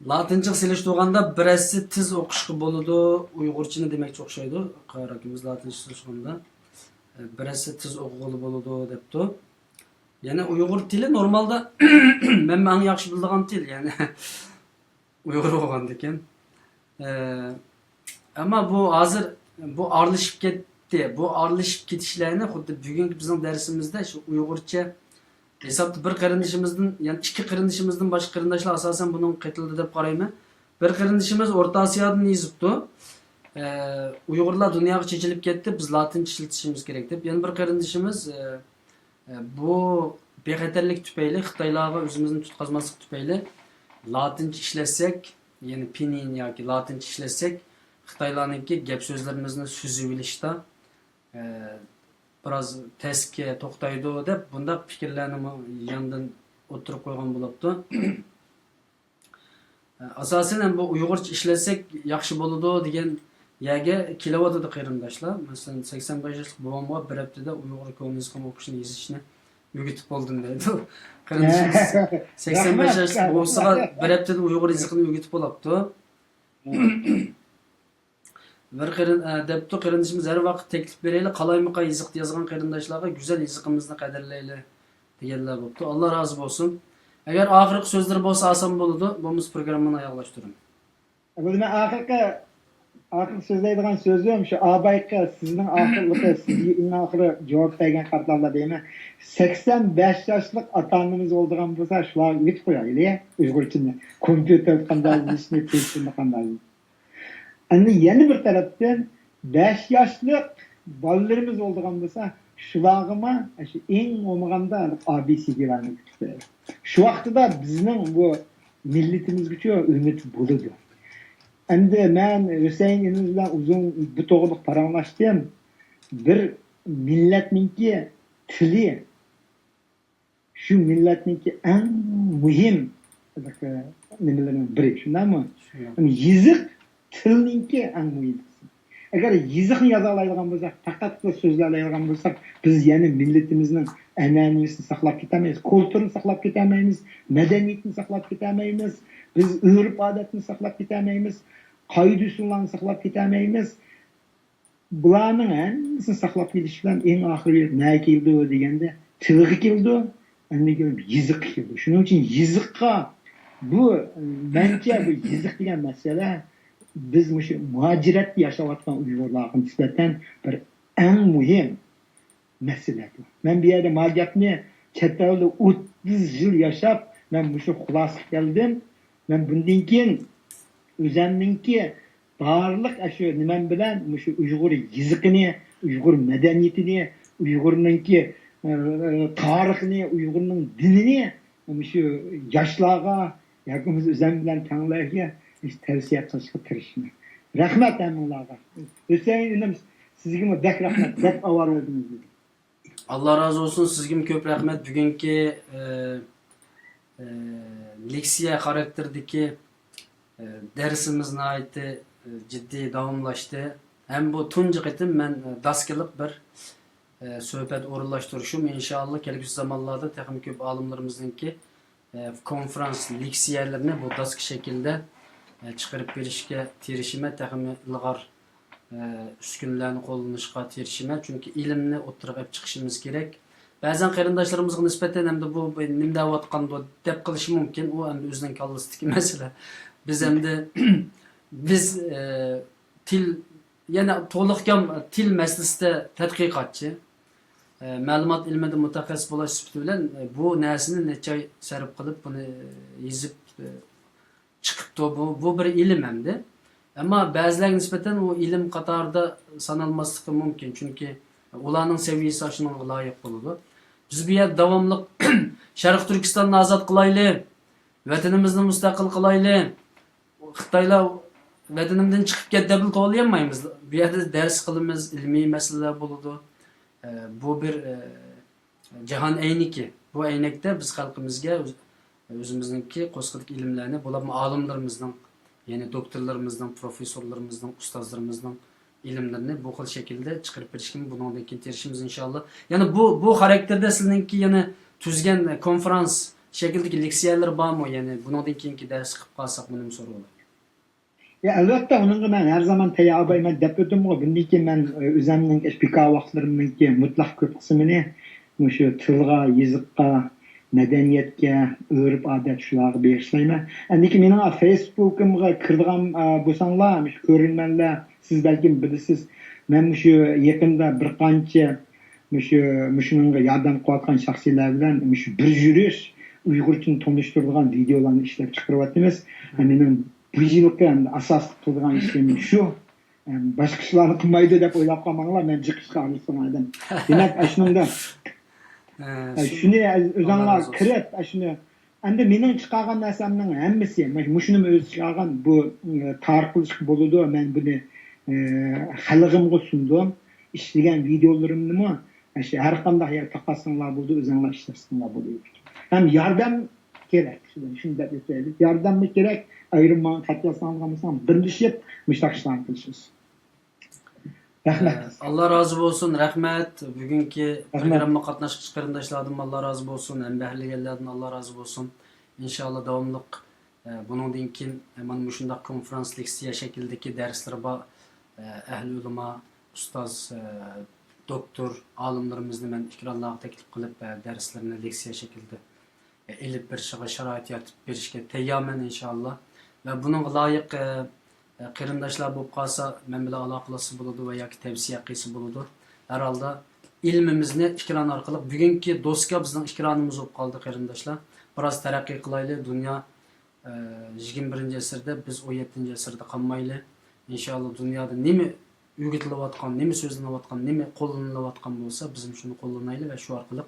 Latincha silishtirganda birasi tiz o'qishga bo'ladi, uyg'urchani demakchi o'xshaydi. Qarakimiz latincha silishtirganda birasi tiz o'qig'ili bo'ladi debdi. Ya'ni uyg'ur tili normalda men yaxshi biladigan til, ya'ni uyg'ur bo'lganda ekan. Ammo bu hozir bu aralashib ketdi. Bu aralashib ketishlarni xuddi bugungi bizning darsimizda shu uyg'urcha hesapta bir qarindoshimizdan, yani ikki qarindoshimizdan boshqa qarindoshlar asosan buning qaytildi deb qarayman. Bir qarindoshimiz O'rta Osiyodan yozibdi. Uyg'urlar dunyoga chechilib ketdi, biz latincha ishlatishimiz kerak deb. Yana bir qarindoshimiz bu bexatarlik tufayli Xitoylarga o'zimizni tutqazmaslik tufayli latincha ishlatsak, ya'ni pinin yoki latincha ishlatsak, Xitoylarniki gap so'zlarimizni suzib olishda biroz tezga to'xtaydi deb bundaq fikrlarni yandan o'tirib qo'ygan bo'libdi. Asosan ham bu Uyg'urcha ishlatsak yaxshi bo'ladi degan yerga kelyapti qarindoshlar. Masalan, 85 yoshli buvamga bir haftada Uyg'ur kommunizm o'qishni yozishni o'rgatib bo'ldim deydi. Qarindoshimiz 85 yoshli buvasiga bir haftada Uyg'ur yozishini o'rgatib bo'libdi. Bir debdi qarindoshimiz har vaqt taklif beraylik, qalaymiqa yoziqni yozgan qarindoshlarga go'zal yoziqimizni qadrlaylik deganlar bo'libdi. Alloh rozi bo'lsin. Agar oxirgi so'zlar bo'lsa oson bo'ladi, bo'lmasa programmani oyoqlashtiring. Bo'ldi, men oxirgi so'zlaydigan so'zim shu abayqa sizning oxirgi sizga eng oxiri javob bergan qartlarda deyman. 85 yoshli ota-onamiz bo'lgan bo'lsa, shular yetib qo'yaylik, Uyg'urchani, kompyuter qanday ishni tekshirni qanday. Endi yana bir tarafdan 5 yoshli bolalarimiz bo'lgan bo'lsa, shularga shu eng olmaganda ABC'larni kutib. Shu vaqtida bizning bu millatimizga uchun umid bo'ladi. Endi men Husayn bilan uzun bu to'g'rida paranglashdim. Bir millatningki tili shu millatningki eng muhim nimalardan biri, shundaymi? Yiziq tilningki eng muhim. Agar yiziqni yoza oladigan bo'lsak, faqat so'zlaydigan bo'lsak, biz yana millatimizning an'anasini saqlab ketamaymiz, kulturni saqlab ketamaymiz, madaniyatni saqlab ketamaymiz, biz urf-odatni saqlab ketamaymiz, qoida-usullarni saqlab ketamaymiz. Bularning hammasini saqlab kelish bilan eng oxirgi nima keldi deganda, tilga keldi, endi yiziq keldi. Shuning uchun yiziqqa bu mencha bu yiziq degan masala biz shu muhojiratda yashayotgan Uyg'urlarga nisbatan bir eng muhim masala. Men bu yerda ma'gapni chet elda 30 yil yashab, men shu xulosa qildim. Men bundan keyin o'zimningki barliq shu nima bilan shu Uyg'ur yiziqini, Uyg'ur madaniyatini, Uyg'urningki tarixini, Uyg'urning dinini shu yoshlarga yoki o'zim bilan tanlayga tavsiya qilishga tirishman. Rahmat hammalarga. Husayn, sizga bak rahmat, deb avval o'ldingiz. Alloh rozi bo'lsin, sizga ko'p rahmat. Bugungi leksiya xarakterdagi darsimizni aytdi, jiddiy davomlashdi. Ham bu tunji qitim men daskilib bir suhbat o'rinlashtirishim inshaalloh kelgusi zamonlarda texnik ko'p olimlarimizningki konferans leksiyalarini bu dask shaklda chiqarib berishga tirishima, texnik ilg'or uskunlarni qo'llanishga tirishima, chunki ilmni o'ttirib chiqishimiz kerak. Ba'zan qarindoshlarimizga nisbatan hamda bu nima deyotganda deb qilishi mumkin, u endi o'zining kallasidagi masala. Biz endi biz til yana to'liqkam til masalasida tadqiqotchi, ma'lumot ilmida mutaxassis bo'lish sifati bilan bu narsani necha sarf qilib buni yozib chiqibdi. Bu bir ilm hamda. Ammo ba'zilarga nisbatan u ilm qatorida sanalmasligi mumkin, chunki ularning saviyasi shunga loyiq bo'ladi. Biz bu yerda davomli Sharq Turkistonni ozod qilaylik, vatanimizni mustaqil qilaylik. Xitoylar vatanimdan chiqib ket deb to'g'rilayolmaymiz. Bu yerda dars qilamiz, ilmiy masalalar bo'ladi. Bu bir jahon ayniki. Bu aynakda biz xalqimizga o'zimizningki qo'sqiq ilmlarni, bularni olimlarimizning, ya'ni doktorlarimizning, professorlarimizning, ustozlarimizning ilmlarini bu xil shaklda chiqarib berishga bundan keyin tirishimiz inshaalloh. Ya'ni bu xarakterda sizningki yana tuzgan konferans shakldagi leksiyalar bormi? Ya'ni bundan keyingi dars qilib qolsak buni so'rayman. Ya albatta unga men har zaman tayyorlayman deb o'tdim. Bundan keyin men o'zimning PK vaqtlarimning mutlaq ko'p qismini shu tilga, yoziqqa, madaniyatga, urf-odat shularga berishlayman. Endi mening Facebook'imga kirgan bo'lsanglar, shu ko'rinmanlar, siz balki bilasiz, men shu yaqinda bir qancha shunga yordam qilayotgan shaxsiylar bilan shu bir yurish Uyg'urchani tanishtiradigan videolarni ishlab chiqaryapmiz. Mening bu yilgi asosli qilgan ishim shu. Başka işlerini kılmaydı dep oylap kalmanglar, men çıkışka alırsın adam. Demek aşınımda şunu Allah özаңlar razı olsun. kirep aşını. Endi mening chiqargan narsamning hammasi, shuni o'zi chiqargan bu tarqilish bo'ladi. Men buni xalqimga sundim. İşleyen videolarimni shu har qanday yer taqasinglar bo'ldi, o'zinglar ishlasinglar bo'ladi. Ham yordam kerak. Shunda aytaylik, yordam kerak. Ayrimman qatnashsangiz birlashib mushtaq ishlarni qilishimiz. Rahmat. Allah razı olsun, rahmet. Bugünkü programma qatnaşqıç qarindaşlardan Allah razı olsun, embahligerlerden Allah razı olsun. İnşallah davamlıq bunundan keyin mana mushundaq konferans leksiya şekildeki dersler ba ahli ulama, ustaz, doktor, alimlerimizni men ekranlarga taklif qilib derslerini leksiya şekilde elib bir sharoit yaratib berishga tayyorman inşallah. Ve bunun layık qarindoshlar bo'lib qolsa, men bilan aloqalashsa bo'ladi va yoki tavsiya qilsa bo'ladi. Herhalde ilmimizni ekran orqali bugungi do'stga bizning ekranimiz bo'lib qoldi qarindoshlar. Biroz taraqqiy qilaylik. Dunyo 21-asrda, biz 17-asrda qolmaylik. İnşallah dunyoda nima o'rgatilayotgan, nima so'zlanayotgan, nima qo'llanilayotgan bo'lsa, biz shuni qo'llanaylik va shu orqali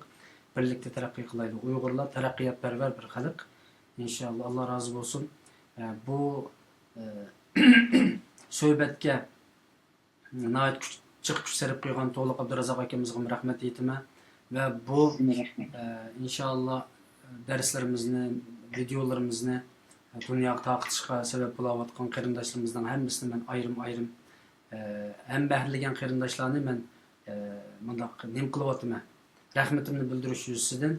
birlikda taraqqiy qilaylik. Uyg'urlar taraqqiyotparvar bir xalq. İnşallah Allah razı olsun. Bu suhbatga nəhayət çıqıb sərib qoyğan To'liq Abdurazaq akamızğa rəhmət etmə və bu inşallah dərslərimizni, videolarımızı dünyaya taqıtışqa səbəb bolayotgan qarindaşlarımızdan hamısını mən ayrım-ayrım həm bəhrləyən qarindaşlarını mən mındaq nim qılıbatımə rəhmətimni bildiriş yüzündən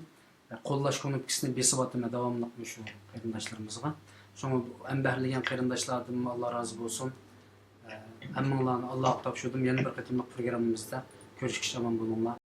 qollaş konukisini besibatımə davamlıq şu qarindaşlarımızğa. Sonra həm bəhrləyən qarindaşlardan Allah razı olsun. Hammalarını Allah'a tapşırdım. Yeni bir qatımlıq programımızda görüşküş aman bulunlar.